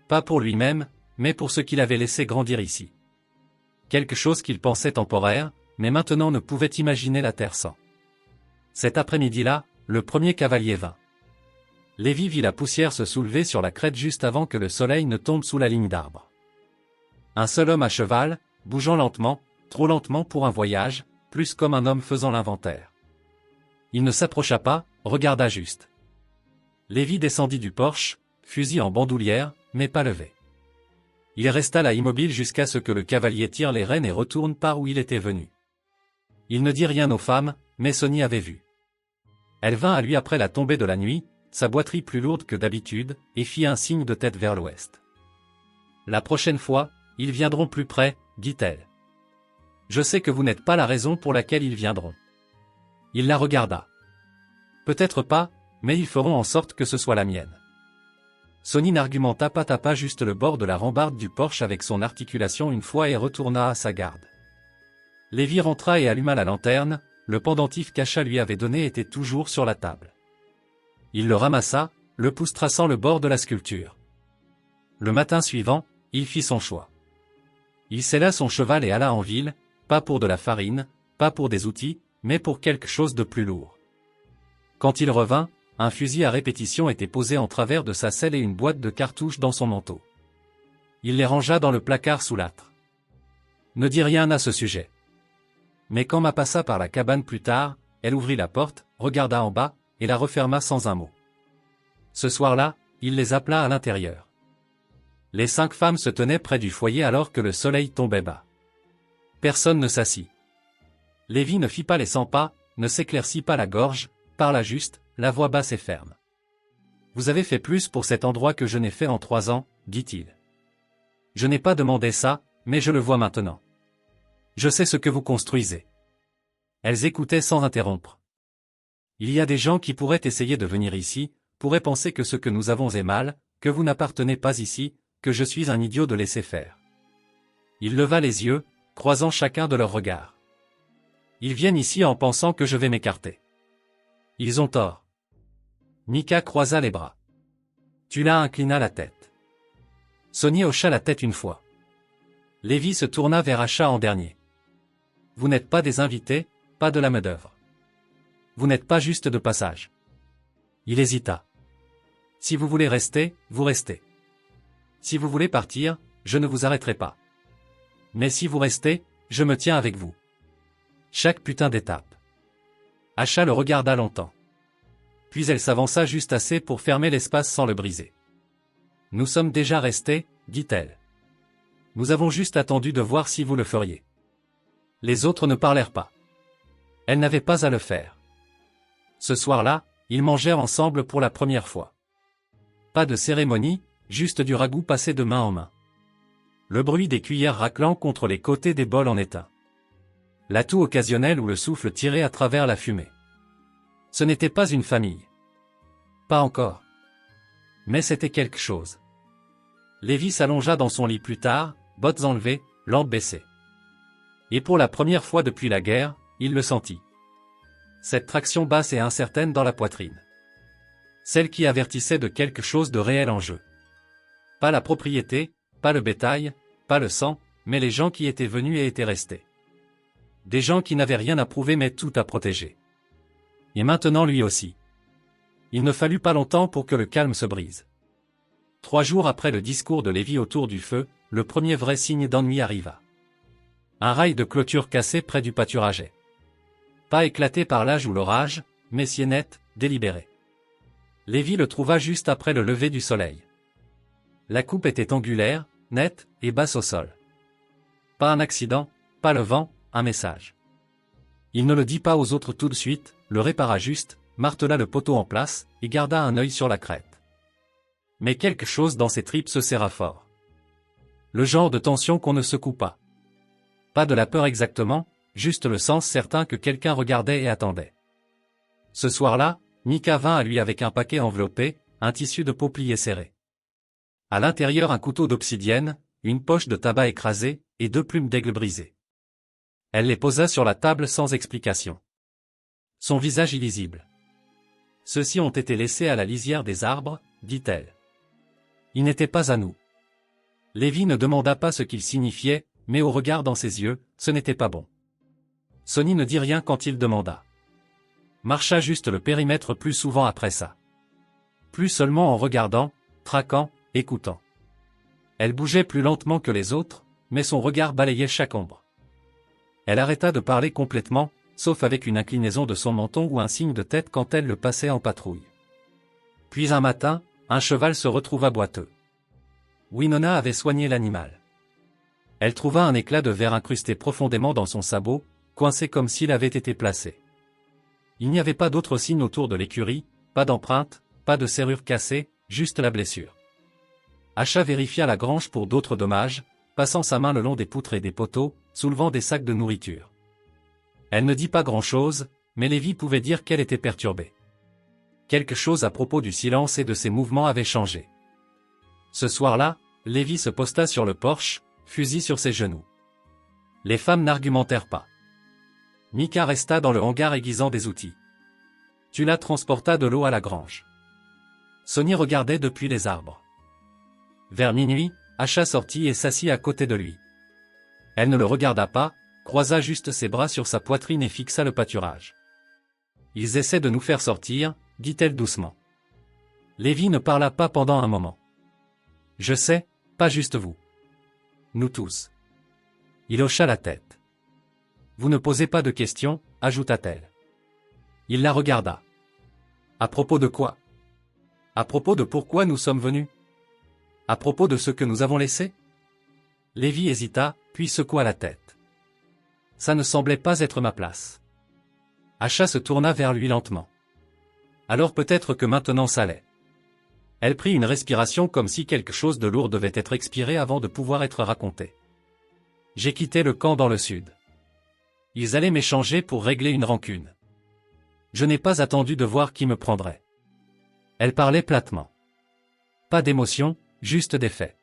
Pas pour lui-même, mais pour ce qu'il avait laissé grandir ici. Quelque chose qu'il pensait temporaire, mais maintenant ne pouvait imaginer la terre sans. Cet après-midi-là, le premier cavalier vint. Lévi vit la poussière se soulever sur la crête juste avant que le soleil ne tombe sous la ligne d'arbres. Un seul homme à cheval, bougeant lentement, trop lentement pour un voyage, plus comme un homme faisant l'inventaire. Il ne s'approcha pas, regarda juste. Lévi descendit du porche, fusil en bandoulière, mais pas levé. Il resta là immobile jusqu'à ce que le cavalier tire les rênes et retourne par où il était venu. Il ne dit rien aux femmes, mais Sonny avait vu. Elle vint à lui après la tombée de la nuit, sa boiterie plus lourde que d'habitude, et fit un signe de tête vers l'ouest. « La prochaine fois, ils viendront plus près, dit-elle. Je sais que vous n'êtes pas la raison pour laquelle ils viendront. » Il la regarda. « Peut-être pas, mais ils feront en sorte que ce soit la mienne. » Sonny n'argumenta pas, tapa juste le bord de la rambarde du porche avec son articulation une fois et retourna à sa garde. Lévi rentra et alluma la lanterne, le pendentif qu'Asha lui avait donné était toujours sur la table. Il le ramassa, le pouce traçant le bord de la sculpture. Le matin suivant, il fit son choix. Il sella son cheval et alla en ville, pas pour de la farine, pas pour des outils, mais pour quelque chose de plus lourd. Quand il revint, un fusil à répétition était posé en travers de sa selle et une boîte de cartouches dans son manteau. Il les rangea dans le placard sous l'âtre. Ne dis rien à ce sujet. Mais quand Ma passa par la cabane plus tard, elle ouvrit la porte, regarda en bas, et la referma sans un mot. Ce soir-là, il les appela à l'intérieur. Les 5 femmes se tenaient près du foyer alors que le soleil tombait bas. Personne ne s'assit. Lévi ne fit pas les 100 pas, ne s'éclaircit pas la gorge, parla juste, la voix basse et ferme. « Vous avez fait plus pour cet endroit que je n'ai fait en 3 ans, dit-il. Je n'ai pas demandé ça, mais je le vois maintenant. Je sais ce que vous construisez. » Elles écoutaient sans interrompre. « Il y a des gens qui pourraient essayer de venir ici, pourraient penser que ce que nous avons est mal, que vous n'appartenez pas ici, que je suis un idiot de laisser faire. » Il leva les yeux, croisant chacun de leurs regards. « Ils viennent ici en pensant que je vais m'écarter. Ils ont tort. » Mika croisa les bras. Tula inclina la tête. Sonny hocha la tête une fois. Lévi se tourna vers Asha en dernier. « Vous n'êtes pas des invités, pas de la main-d'œuvre. Vous n'êtes pas juste de passage. » Il hésita. « Si vous voulez rester, vous restez. Si vous voulez partir, je ne vous arrêterai pas. Mais si vous restez, je me tiens avec vous. Chaque putain d'étape. » Asha le regarda longtemps. Puis elle s'avança juste assez pour fermer l'espace sans le briser. « Nous sommes déjà restés, dit-elle. Nous avons juste attendu de voir si vous le feriez. » Les autres ne parlèrent pas. Elle n'avait pas à le faire. Ce soir-là, Ils mangèrent ensemble pour la première fois. Pas de cérémonie, juste du ragoût passé de main en main. Le bruit des cuillères raclant contre les côtés des bols en éteint. La toux occasionnelle ou le souffle tiré à travers la fumée. Ce n'était pas une famille. Pas encore. Mais c'était quelque chose. Lévi s'allongea dans son lit plus tard, bottes enlevées, lampe baissée. Et pour la première fois depuis la guerre, il le sentit. Cette traction basse et incertaine dans la poitrine. Celle qui avertissait de quelque chose de réel en jeu. Pas la propriété, pas le bétail, pas le sang, mais les gens qui étaient venus et étaient restés. Des gens qui n'avaient rien à prouver mais tout à protéger. Et maintenant lui aussi. Il ne fallut pas longtemps pour que le calme se brise. 3 jours après le discours de Lévi autour du feu, le premier vrai signe d'ennui arriva. Un rail de clôture cassé près du pâturager. Pas éclaté par l'âge ou l'orage, mais si net, délibéré. Lévi le trouva juste après le lever du soleil. La coupe était angulaire, nette, et basse au sol. Pas un accident, pas le vent, un message. Il ne le dit pas aux autres tout de suite, le répara juste, martela le poteau en place, et garda un œil sur la crête. Mais quelque chose dans ses tripes se serra fort. Le genre de tension qu'on ne secoue pas. Pas de la peur exactement, juste le sens certain que quelqu'un regardait et attendait. Ce soir-là, Mika vint à lui avec un paquet enveloppé, un tissu de peau plié serré. À l'intérieur un couteau d'obsidienne, une poche de tabac écrasée, et 2 plumes d'aigle brisées. Elle les posa sur la table sans explication. Son visage illisible. Ceux-ci ont été laissés à la lisière des arbres, dit-elle. Ils n'étaient pas à nous. Lévi ne demanda pas ce qu'ils signifiaient, mais au regard dans ses yeux, ce n'était pas bon. Sonny ne dit rien quand il demanda. Marcha juste le périmètre plus souvent après ça. Plus seulement en regardant, traquant, écoutant. Elle bougeait plus lentement que les autres, mais son regard balayait chaque ombre. Elle arrêta de parler complètement, sauf avec une inclinaison de son menton ou un signe de tête quand elle le passait en patrouille. Puis un matin, un cheval se retrouva boiteux. Winona avait soigné l'animal. Elle trouva un éclat de verre incrusté profondément dans son sabot, coincé comme s'il avait été placé. Il n'y avait pas d'autre signe autour de l'écurie, pas d'empreinte, pas de serrure cassée, juste la blessure. Asha vérifia la grange pour d'autres dommages, passant sa main le long des poutres et des poteaux, soulevant des sacs de nourriture. Elle ne dit pas grand-chose, mais Lévi pouvait dire qu'elle était perturbée. Quelque chose à propos du silence et de ses mouvements avait changé. Ce soir-là, Lévi se posta sur le porche, fusil sur ses genoux. Les femmes n'argumentèrent pas. Mika resta dans le hangar aiguisant des outils. Tula transporta de l'eau à la grange. Sonny regardait depuis les arbres. Vers minuit, Asha sortit et s'assit à côté de lui. Elle ne le regarda pas, croisa juste ses bras sur sa poitrine et fixa le pâturage. Ils essaient de nous faire sortir, dit-elle doucement. Lévi ne parla pas pendant un moment. Je sais, pas juste vous. Nous tous. Il hocha la tête. Vous ne posez pas de questions, ajouta-t-elle. Il la regarda. À propos de quoi? À propos de pourquoi nous sommes venus? À propos de ce que nous avons laissé? Lévi hésita, puis secoua la tête. Ça ne semblait pas être ma place. Asha se tourna vers lui lentement. Alors peut-être que maintenant ça l'est. Elle prit une respiration comme si quelque chose de lourd devait être expiré avant de pouvoir être raconté. J'ai quitté le camp dans le sud. Ils allaient m'échanger pour régler une rancune. Je n'ai pas attendu de voir qui me prendrait. Elle parlait platement. Pas d'émotion, juste des faits.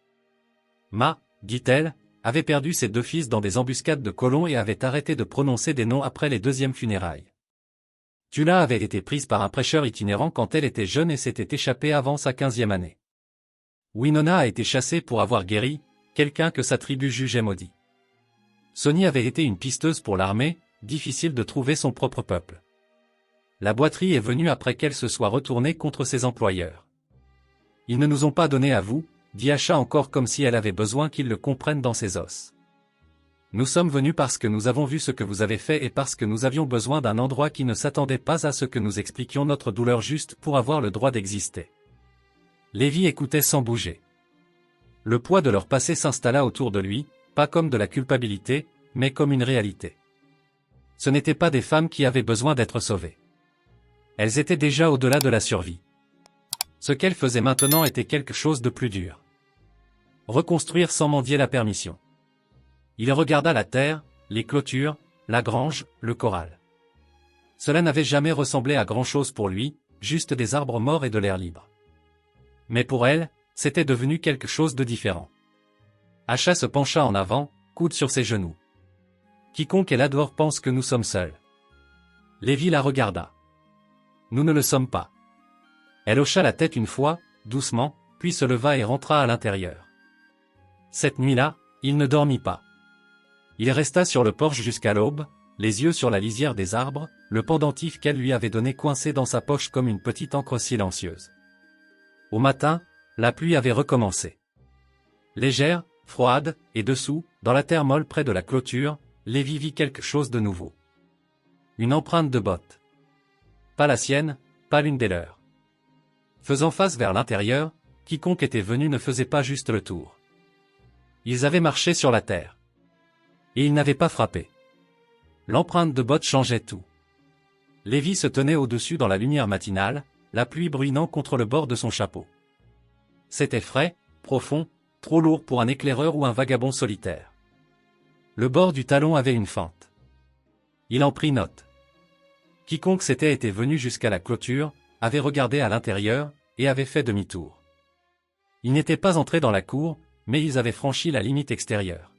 Ma, dit-elle, avait perdu ses 2 fils dans des embuscades de colons et avait arrêté de prononcer des noms après les 2e funérailles. Tula avait été prise par un prêcheur itinérant quand elle était jeune et s'était échappée avant sa 15e année. Winona a été chassée pour avoir guéri quelqu'un que sa tribu jugeait maudit. Sonny avait été une pisteuse pour l'armée, difficile de trouver son propre peuple. La boiterie est venue après qu'elle se soit retournée contre ses employeurs. Ils ne nous ont pas donné à vous, dit Asha encore comme si elle avait besoin qu'ils le comprennent dans ses os. Nous sommes venus parce que nous avons vu ce que vous avez fait et parce que nous avions besoin d'un endroit qui ne s'attendait pas à ce que nous expliquions notre douleur juste pour avoir le droit d'exister. Lévi écoutait sans bouger. Le poids de leur passé s'installa autour de lui, pas comme de la culpabilité, mais comme une réalité. Ce n'étaient pas des femmes qui avaient besoin d'être sauvées. Elles étaient déjà au-delà de la survie. Ce qu'elles faisaient maintenant était quelque chose de plus dur. Reconstruire sans mendier la permission. Il regarda la terre, les clôtures, la grange, le corral. Cela n'avait jamais ressemblé à grand-chose pour lui, juste des arbres morts et de l'air libre. Mais pour elle, c'était devenu quelque chose de différent. Asha se pencha en avant, coude sur ses genoux. Quiconque est là dehors pense que nous sommes seuls. Lévi la regarda. Nous ne le sommes pas. Elle hocha la tête une fois, doucement, puis se leva et rentra à l'intérieur. Cette nuit-là, il ne dormit pas. Il resta sur le porche jusqu'à l'aube, les yeux sur la lisière des arbres, le pendentif qu'elle lui avait donné coincé dans sa poche comme une petite encre silencieuse. Au matin, la pluie avait recommencé. Légère, froide, et dessous, dans la terre molle près de la clôture, Lévi vit quelque chose de nouveau. Une empreinte de botte. Pas la sienne, pas l'une des leurs. Faisant face vers l'intérieur, quiconque était venu ne faisait pas juste le tour. Ils avaient marché sur la terre. Et ils n'avaient pas frappé. L'empreinte de botte changeait tout. Lévi se tenait au-dessus dans la lumière matinale, la pluie bruinant contre le bord de son chapeau. C'était frais, profond, trop lourd pour un éclaireur ou un vagabond solitaire. Le bord du talon avait une fente. Il en prit note. Quiconque s'était été venu jusqu'à la clôture, avait regardé à l'intérieur, et avait fait demi-tour. Ils n'étaient pas entrés dans la cour, mais ils avaient franchi la limite extérieure.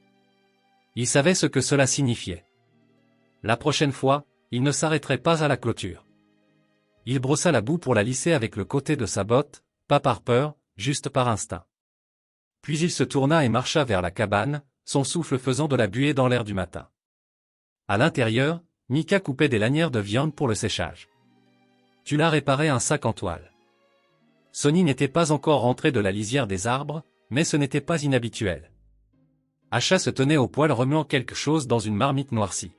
Ils savaient ce que cela signifiait. La prochaine fois, il ne s'arrêterait pas à la clôture. Il brossa la boue pour la lisser avec le côté de sa botte, pas par peur, juste par instinct. Puis il se tourna et marcha vers la cabane, son souffle faisant de la buée dans l'air du matin. À l'intérieur, Mika coupait des lanières de viande pour le séchage. Tula réparait un sac en toile. Sonny n'était pas encore rentré de la lisière des arbres, mais ce n'était pas inhabituel. Asha se tenait au poêle remuant quelque chose dans une marmite noircie.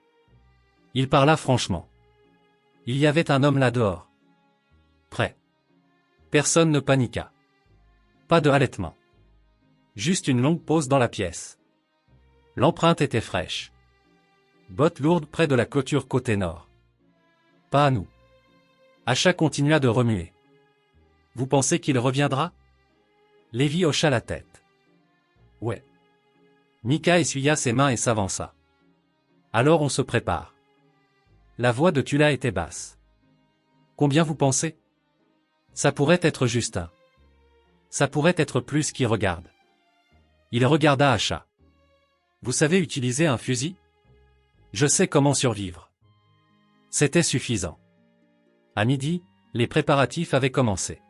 Il parla franchement. Il y avait un homme là dehors. Prêt. Personne ne paniqua. Pas de halètement. Juste une longue pause dans la pièce. L'empreinte était fraîche. Botte lourde près de la clôture côté nord. Pas à nous. Asha continua de remuer. Vous pensez qu'il reviendra? Lévi hocha la tête. Ouais. Mika essuya ses mains et s'avança. Alors on se prépare. La voix de Tula était basse. Combien vous pensez? Ça pourrait être Justin. Ça pourrait être plus qui regarde. Il regarda Asha. Vous savez utiliser un fusil? Je sais comment survivre. C'était suffisant. À midi, les préparatifs avaient commencé.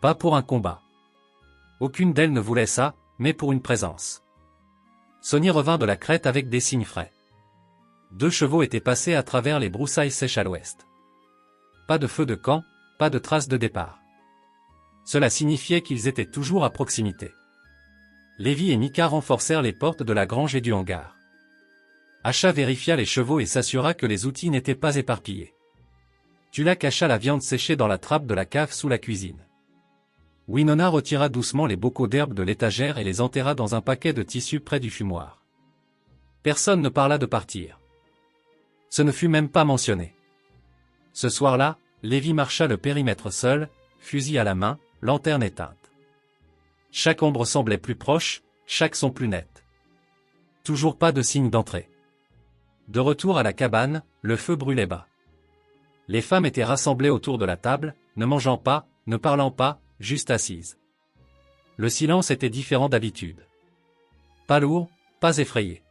Pas pour un combat. Aucune d'elles ne voulait ça, mais pour une présence. Sonny revint de la crête avec des signes frais. 2 chevaux étaient passés à travers les broussailles sèches à l'ouest. Pas de feu de camp, pas de traces de départ. Cela signifiait qu'ils étaient toujours à proximité. Lévi et Mika renforcèrent les portes de la grange et du hangar. Asha vérifia les chevaux et s'assura que les outils n'étaient pas éparpillés. Tula cacha la viande séchée dans la trappe de la cave sous la cuisine. Winona retira doucement les bocaux d'herbe de l'étagère et les enterra dans un paquet de tissu près du fumoir. Personne ne parla de partir. Ce ne fut même pas mentionné. Ce soir-là, Lévi marcha le périmètre seul, fusil à la main, lanterne éteinte. Chaque ombre semblait plus proche, chaque son plus net. Toujours pas de signe d'entrée. De retour à la cabane, le feu brûlait bas. Les femmes étaient rassemblées autour de la table, ne mangeant pas, ne parlant pas, juste assises. Le silence était différent d'habitude. Pas lourd, pas effrayé.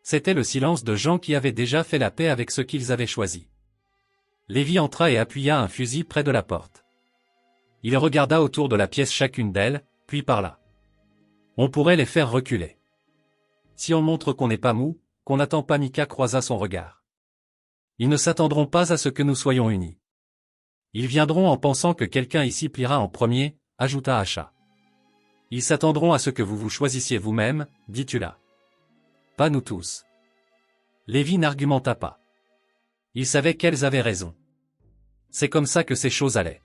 C'était le silence de gens qui avaient déjà fait la paix avec ce qu'ils avaient choisi. Lévi entra et appuya un fusil près de la porte. Il regarda autour de la pièce chacune d'elles, puis parla. On pourrait les faire reculer. Si on montre qu'on n'est pas mou, qu'on n'attend pas. Mika croisa son regard. Ils ne s'attendront pas à ce que nous soyons unis. Ils viendront en pensant que quelqu'un ici pliera en premier, ajouta Asha. Ils s'attendront à ce que vous vous choisissiez vous-même, dit Tula. Pas nous tous. Lévi n'argumenta pas. Il savait qu'elles avaient raison. C'est comme ça que ces choses allaient.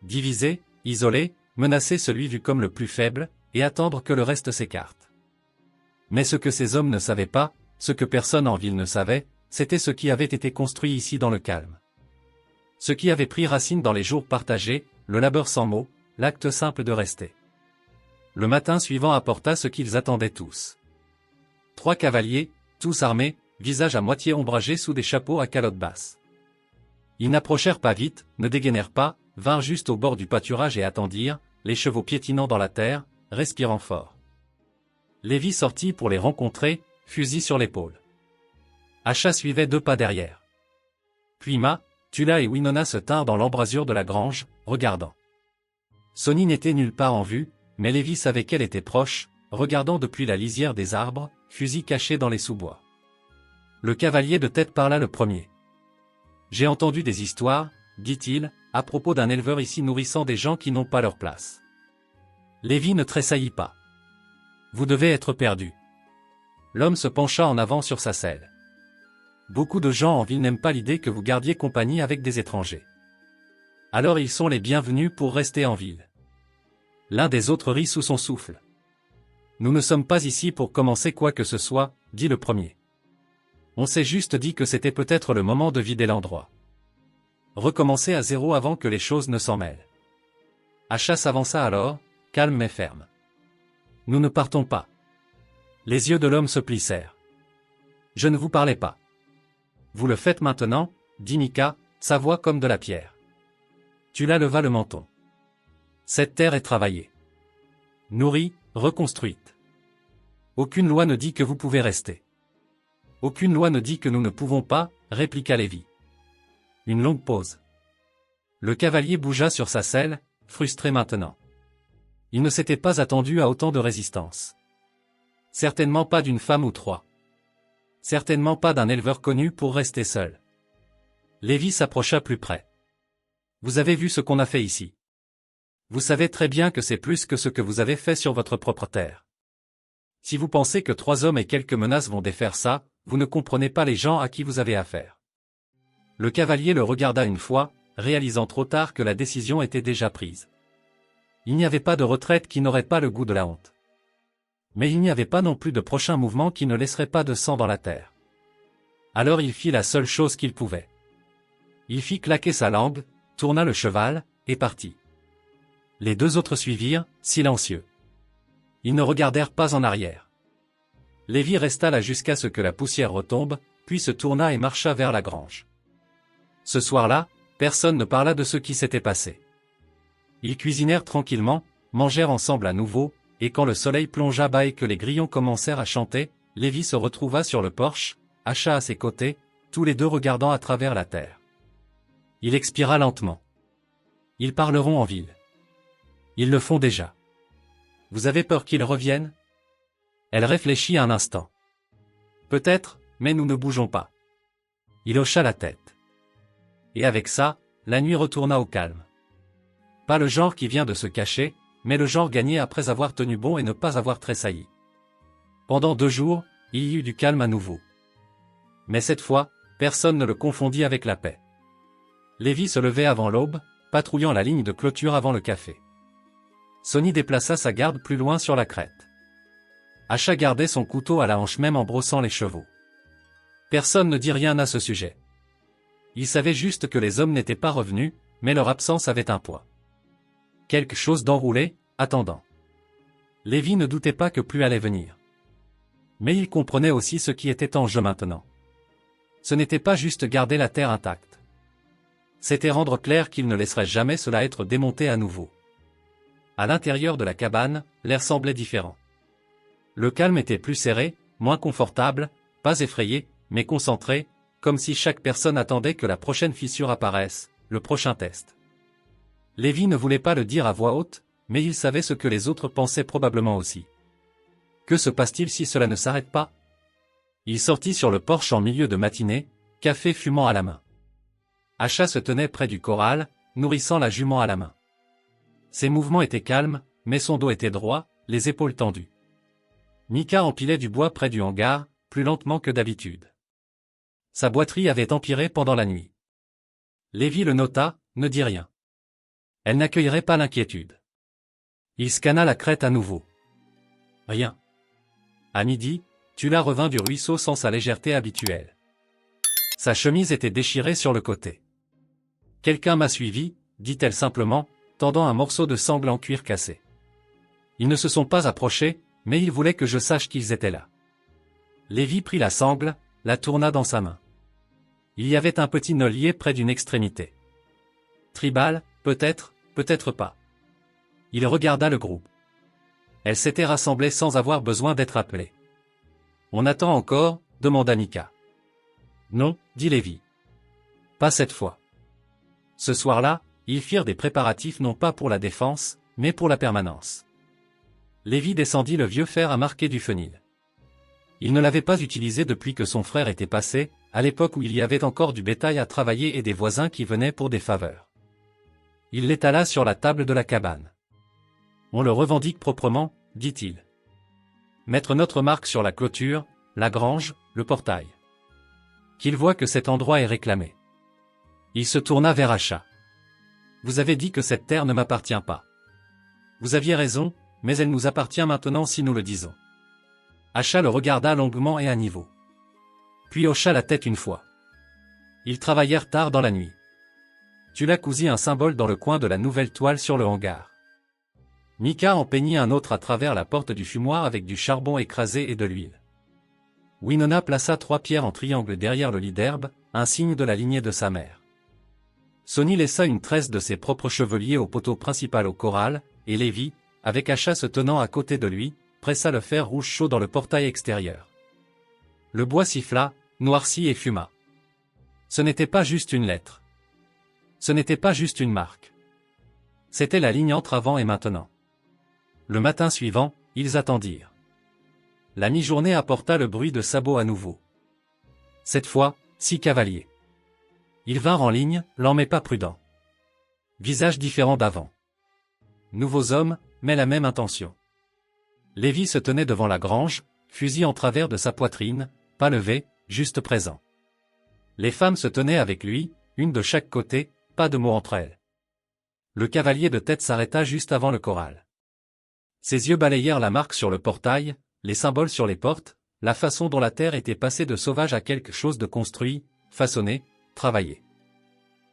Diviser, isoler, menacer celui vu comme le plus faible, et attendre que le reste s'écarte. Mais ce que ces hommes ne savaient pas, ce que personne en ville ne savait, c'était ce qui avait été construit ici dans le calme. Ce qui avait pris racine dans les jours partagés, le labeur sans mots, l'acte simple de rester. Le matin suivant apporta ce qu'ils attendaient tous. 3 cavaliers, tous armés, visages à moitié ombragés sous des chapeaux à calotte basse. Ils n'approchèrent pas vite, ne dégainèrent pas, vinrent juste au bord du pâturage et attendirent, les chevaux piétinant dans la terre, respirant fort. Lévi sortit pour les rencontrer, fusil sur l'épaule. Acha suivait 2 pas derrière. Puis Ma, Tula et Winona se tinrent dans l'embrasure de la grange, regardant. Sonny n'était nulle part en vue, mais Lévi savait qu'elle était proche, regardant depuis la lisière des arbres, fusil caché dans les sous-bois. Le cavalier de tête parla le premier. « J'ai entendu des histoires, dit-il, à propos d'un éleveur ici nourrissant des gens qui n'ont pas leur place. » Lévi ne tressaillit pas. « Vous devez être perdu. » L'homme se pencha en avant sur sa selle. « Beaucoup de gens en ville n'aiment pas l'idée que vous gardiez compagnie avec des étrangers. Alors ils sont les bienvenus pour rester en ville. » L'un des autres rit sous son souffle. « Nous ne sommes pas ici pour commencer quoi que ce soit, dit le premier. On s'est juste dit que c'était peut-être le moment de vider l'endroit. Recommencer à zéro avant que les choses ne s'en mêlent. » Acha s'avança alors, calme mais ferme. « Nous ne partons pas. » Les yeux de l'homme se plissèrent. « Je ne vous parlais pas. »« Vous le faites maintenant, » dit Mika, sa voix comme de la pierre. Tula leva le menton. « Cette terre est travaillée. Nourrie, reconstruite. Aucune loi ne dit que vous pouvez rester. » « Aucune loi ne dit que nous ne pouvons pas, » répliqua Lévi. Une longue pause. Le cavalier bougea sur sa selle, frustré maintenant. Il ne s'était pas attendu à autant de résistance. Certainement pas d'une femme ou 3. Certainement pas d'un éleveur connu pour rester seul. Lévi s'approcha plus près. « Vous avez vu ce qu'on a fait ici. Vous savez très bien que c'est plus que ce que vous avez fait sur votre propre terre. Si vous pensez que 3 hommes et quelques menaces vont défaire ça, vous ne comprenez pas les gens à qui vous avez affaire. » Le cavalier le regarda une fois, réalisant trop tard que la décision était déjà prise. Il n'y avait pas de retraite qui n'aurait pas le goût de la honte. Mais il n'y avait pas non plus de prochain mouvement qui ne laisserait pas de sang dans la terre. Alors il fit la seule chose qu'il pouvait. Il fit claquer sa langue, tourna le cheval, et partit. Les 2 autres suivirent, silencieux. Ils ne regardèrent pas en arrière. Lévi resta là jusqu'à ce que la poussière retombe, puis se tourna et marcha vers la grange. Ce soir-là, personne ne parla de ce qui s'était passé. Ils cuisinèrent tranquillement, mangèrent ensemble à nouveau, et quand le soleil plongea bas et que les grillons commencèrent à chanter, Lévi se retrouva sur le porche, Acha à ses côtés, tous les 2 regardant à travers la terre. Il expira lentement. Ils parleront en ville. Ils le font déjà. Vous avez peur qu'ils reviennent ? Elle réfléchit un instant. Peut-être, mais nous ne bougeons pas. Il hocha la tête. Et avec ça, la nuit retourna au calme. Pas le genre qui vient de se cacher, mais le genre gagné après avoir tenu bon et ne pas avoir tressailli. Pendant 2 jours, il y eut du calme à nouveau. Mais cette fois, personne ne le confondit avec la paix. Lévi se levait avant l'aube, patrouillant la ligne de clôture avant le café. Sonny déplaça sa garde plus loin sur la crête. Acha gardait son couteau à la hanche même en brossant les chevaux. Personne ne dit rien à ce sujet. Il savait juste que les hommes n'étaient pas revenus, mais leur absence avait un poids. Quelque chose d'enroulé, attendant. Lévi ne doutait pas que plus allait venir. Mais il comprenait aussi ce qui était en jeu maintenant. Ce n'était pas juste garder la terre intacte. C'était rendre clair qu'il ne laisserait jamais cela être démonté à nouveau. À l'intérieur de la cabane, l'air semblait différent. Le calme était plus serré, moins confortable, pas effrayé, mais concentré, comme si chaque personne attendait que la prochaine fissure apparaisse, le prochain test. Lévi ne voulait pas le dire à voix haute, mais il savait ce que les autres pensaient probablement aussi. Que se passe-t-il si cela ne s'arrête pas? Il sortit sur le porche en milieu de matinée, café fumant à la main. Acha se tenait près du corral, nourrissant la jument à la main. Ses mouvements étaient calmes, mais son dos était droit, les épaules tendues. Mika empilait du bois près du hangar, plus lentement que d'habitude. Sa boiterie avait empiré pendant la nuit. Lévi le nota, ne dit rien. Elle n'accueillerait pas l'inquiétude. Il scanna la crête à nouveau. Rien. À midi, Tula revint du ruisseau sans sa légèreté habituelle. Sa chemise était déchirée sur le côté. Quelqu'un m'a suivi, dit-elle simplement, tendant un morceau de sangle en cuir cassé. Ils ne se sont pas approchés, mais ils voulaient que je sache qu'ils étaient là. Lévi prit la sangle, la tourna dans sa main. Il y avait un petit nœud lié près d'une extrémité. Tribal, peut-être, peut-être pas. Il regarda le groupe. Elle s'était rassemblée sans avoir besoin d'être appelée. On attend encore, demanda Mika. Non, dit Lévi. Pas cette fois. Ce soir-là, ils firent des préparatifs non pas pour la défense, mais pour la permanence. Lévi descendit le vieux fer à marquer du fenil. Il ne l'avait pas utilisé depuis que son frère était passé, à l'époque où il y avait encore du bétail à travailler et des voisins qui venaient pour des faveurs. Il l'étala sur la table de la cabane. On le revendique proprement, dit-il. Mettre notre marque sur la clôture, la grange, le portail. Qu'il voit que cet endroit est réclamé. Il se tourna vers Acha. Vous avez dit que cette terre ne m'appartient pas. Vous aviez raison, mais elle nous appartient maintenant si nous le disons. Acha le regarda longuement et à niveau. Puis hocha la tête une fois. Ils travaillèrent tard dans la nuit. Tula cousit un symbole dans le coin de la nouvelle toile sur le hangar. Mika en peignit un autre à travers la porte du fumoir avec du charbon écrasé et de l'huile. Winona plaça 3 pierres en triangle derrière le lit d'herbe, un signe de la lignée de sa mère. Sonny laissa une tresse de ses propres cheveux liés au poteau principal au corral, et Lévi, avec Acha se tenant à côté de lui, pressa le fer rouge chaud dans le portail extérieur. Le bois siffla, noircit et fuma. Ce n'était pas juste une lettre. Ce n'était pas juste une marque. C'était la ligne entre avant et maintenant. Le matin suivant, ils attendirent. La mi-journée apporta le bruit de sabots à nouveau. Cette fois, 6 cavaliers. Ils vinrent en ligne, lents mais pas prudents. Visages différents d'avant. Nouveaux hommes, mais la même intention. Lévi se tenait devant la grange, fusil en travers de sa poitrine, pas levé, juste présent. Les femmes se tenaient avec lui, une de chaque côté, pas de mots entre elles. Le cavalier de tête s'arrêta juste avant le corral. Ses yeux balayèrent la marque sur le portail, les symboles sur les portes, la façon dont la terre était passée de sauvage à quelque chose de construit, façonné, travaillé.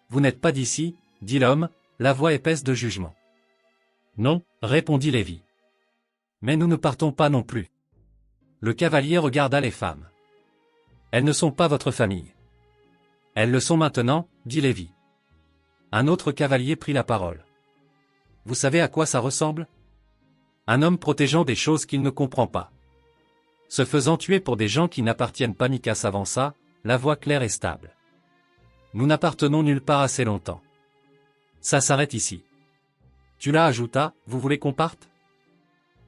Vous n'êtes pas d'ici, dit l'homme, la voix épaisse de jugement. Non, répondit Lévi. Mais nous ne partons pas non plus. Le cavalier regarda les femmes. Elles ne sont pas votre famille. Elles le sont maintenant, dit Lévi. Un autre cavalier prit la parole. Vous savez à quoi ça ressemble? Un homme protégeant des choses qu'il ne comprend pas. Se faisant tuer pour des gens qui n'appartiennent pas. Mika s'avança, la voix claire et stable. Nous n'appartenons nulle part assez longtemps. Ça s'arrête ici. Tula ajouta, vous voulez qu'on parte?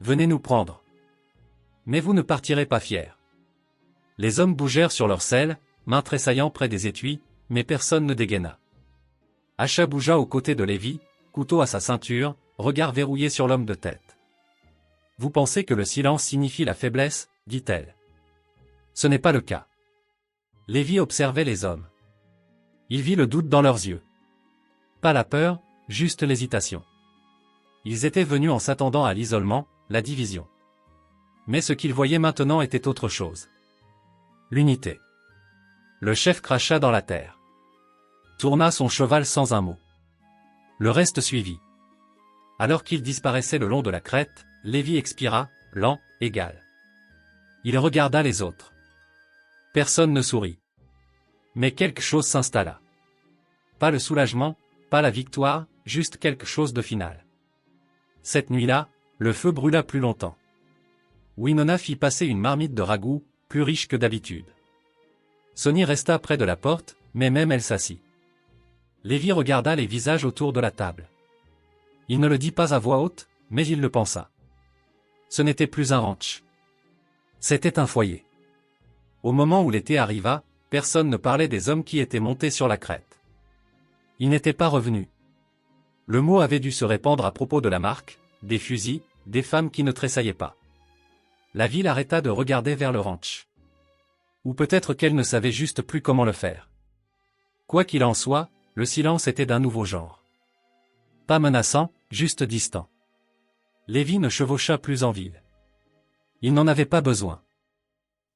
Venez nous prendre. Mais vous ne partirez pas fiers. Les hommes bougèrent sur leurs selles, mains tressaillant près des étuis, mais personne ne dégaina. Acha bougea aux côtés de Lévi, couteau à sa ceinture, regard verrouillé sur l'homme de tête. Vous pensez que le silence signifie la faiblesse, dit-elle. Ce n'est pas le cas. Lévi observait les hommes. Il vit le doute dans leurs yeux. Pas la peur, juste l'hésitation. Ils étaient venus en s'attendant à l'isolement, la division. Mais ce qu'ils voyaient maintenant était autre chose. L'unité. Le chef cracha dans la terre. Tourna son cheval sans un mot. Le reste suivit. Alors qu'il disparaissait le long de la crête, Lévi expira, lent, égal. Il regarda les autres. Personne ne sourit. Mais quelque chose s'installa. Pas le soulagement, pas la victoire, juste quelque chose de final. Cette nuit-là, le feu brûla plus longtemps. Winona fit passer une marmite de ragoût, plus riche que d'habitude. Sonny resta près de la porte, mais même elle s'assit. Lévi regarda les visages autour de la table. Il ne le dit pas à voix haute, mais il le pensa. Ce n'était plus un ranch. C'était un foyer. Au moment où l'été arriva, personne ne parlait des hommes qui étaient montés sur la crête. Ils n'étaient pas revenus. Le mot avait dû se répandre à propos de la marque, des fusils, des femmes qui ne tressaillaient pas. La ville arrêta de regarder vers le ranch. Ou peut-être qu'elle ne savait juste plus comment le faire. Quoi qu'il en soit, le silence était d'un nouveau genre. Pas menaçant, juste distant. Lévi ne chevaucha plus en ville. Il n'en avait pas besoin.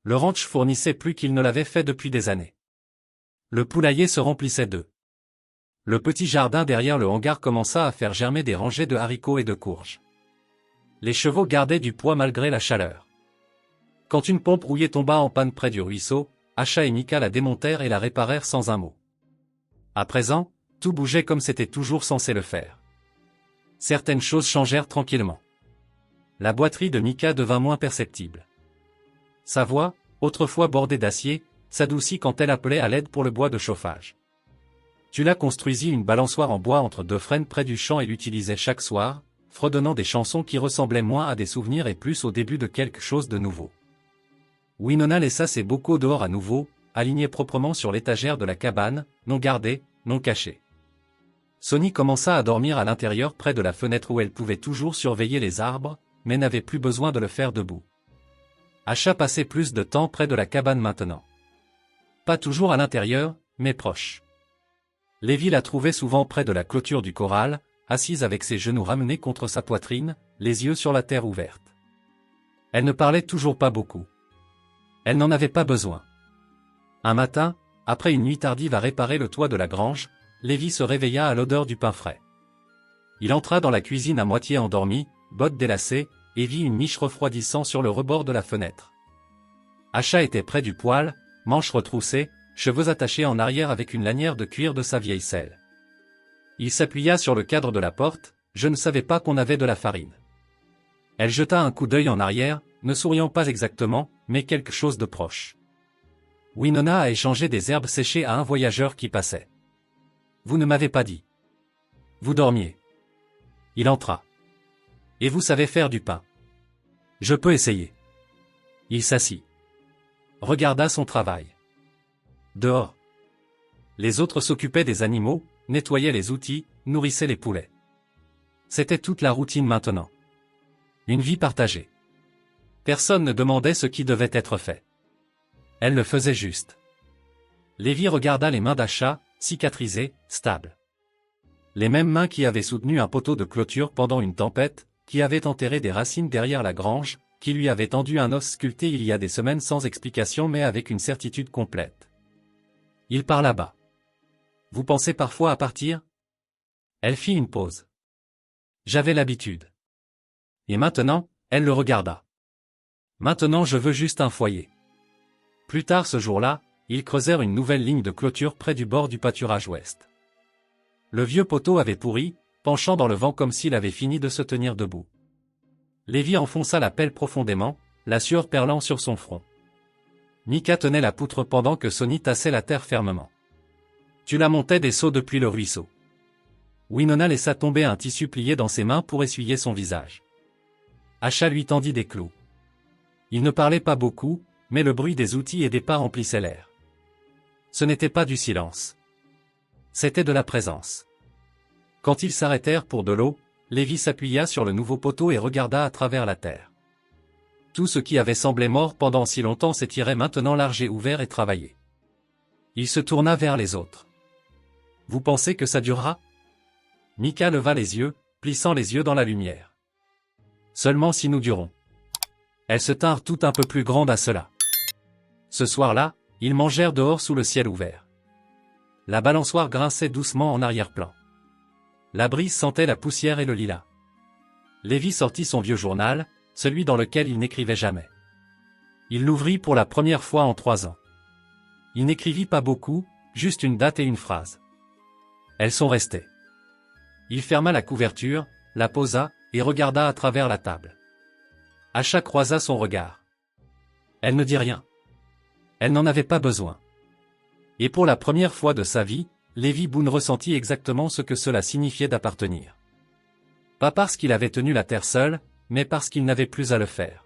Le ranch fournissait plus qu'il ne l'avait fait depuis des années. Le poulailler se remplissait d'œufs. Le petit jardin derrière le hangar commença à faire germer des rangées de haricots et de courges. Les chevaux gardaient du poids malgré la chaleur. Quand une pompe rouillée tomba en panne près du ruisseau, Asha et Mika la démontèrent et la réparèrent sans un mot. À présent, tout bougeait comme c'était toujours censé le faire. Certaines choses changèrent tranquillement. La boiterie de Mika devint moins perceptible. Sa voix, autrefois bordée d'acier, s'adoucit quand elle appelait à l'aide pour le bois de chauffage. Tula construisit une balançoire en bois entre deux frênes près du champ et l'utilisait chaque soir, fredonnant des chansons qui ressemblaient moins à des souvenirs et plus au début de quelque chose de nouveau. Winona laissa ses bocaux dehors à nouveau, alignés proprement sur l'étagère de la cabane, non gardés, non cachés. Sonny commença à dormir à l'intérieur près de la fenêtre où elle pouvait toujours surveiller les arbres, mais n'avait plus besoin de le faire debout. Asha passait plus de temps près de la cabane maintenant. Pas toujours à l'intérieur, mais proche. Lévi la trouvait souvent près de la clôture du corral, assise avec ses genoux ramenés contre sa poitrine, les yeux sur la terre ouverte. Elle ne parlait toujours pas beaucoup. Elle n'en avait pas besoin. Un matin, après une nuit tardive à réparer le toit de la grange, Lévi se réveilla à l'odeur du pain frais. Il entra dans la cuisine à moitié endormi, bottes délacées, et vit une niche refroidissant sur le rebord de la fenêtre. Asha était près du poêle, manches retroussées, cheveux attachés en arrière avec une lanière de cuir de sa vieille selle. Il s'appuya sur le cadre de la porte, je ne savais pas qu'on avait de la farine. Elle jeta un coup d'œil en arrière, ne souriant pas exactement, mais quelque chose de proche. Winona a échangé des herbes séchées à un voyageur qui passait. Vous ne m'avez pas dit. Vous dormiez. Il entra. Et vous savez faire du pain. Je peux essayer. Il s'assit. Regarda son travail. Dehors. Les autres s'occupaient des animaux, nettoyaient les outils, nourrissaient les poulets. C'était toute la routine maintenant. Une vie partagée. Personne ne demandait ce qui devait être fait. Elle le faisait juste. Lévi regarda les mains d'Asha, cicatrisées, stables. Les mêmes mains qui avaient soutenu un poteau de clôture pendant une tempête, qui avaient enterré des racines derrière la grange, qui lui avaient tendu un os sculpté il y a des semaines sans explication mais avec une certitude complète. Il parla bas. Vous pensez parfois à partir? Elle fit une pause. J'avais l'habitude. Et maintenant, elle le regarda. Maintenant je veux juste un foyer. Plus tard ce jour-là, ils creusèrent une nouvelle ligne de clôture près du bord du pâturage ouest. Le vieux poteau avait pourri, penchant dans le vent comme s'il avait fini de se tenir debout. Lévi enfonça la pelle profondément, la sueur perlant sur son front. Mika tenait la poutre pendant que Sonny tassait la terre fermement. Tu la montais des seaux depuis le ruisseau. Winona laissa tomber un tissu plié dans ses mains pour essuyer son visage. Asha lui tendit des clous. Il ne parlait pas beaucoup, mais le bruit des outils et des pas remplissait l'air. Ce n'était pas du silence. C'était de la présence. Quand ils s'arrêtèrent pour de l'eau, Lévi s'appuya sur le nouveau poteau et regarda à travers la terre. Tout ce qui avait semblé mort pendant si longtemps s'étirait maintenant large et ouvert et travaillé. Il se tourna vers les autres. Vous pensez que ça durera? Mika leva les yeux, plissant les yeux dans la lumière. Seulement si nous durons. Elles se tinrent toutes un peu plus grandes à cela. Ce soir-là, ils mangèrent dehors sous le ciel ouvert. La balançoire grinçait doucement en arrière-plan. La brise sentait la poussière et le lilas. Lévi sortit son vieux journal, celui dans lequel il n'écrivait jamais. Il l'ouvrit pour la première fois en 3 ans. Il n'écrivit pas beaucoup, juste une date et une phrase. Elles sont restées. Il ferma la couverture, la posa, et regarda à travers la table. Asha croisa son regard. Elle ne dit rien. Elle n'en avait pas besoin. Et pour la première fois de sa vie, Lévi Boone ressentit exactement ce que cela signifiait d'appartenir. Pas parce qu'il avait tenu la terre seul, mais parce qu'il n'avait plus à le faire.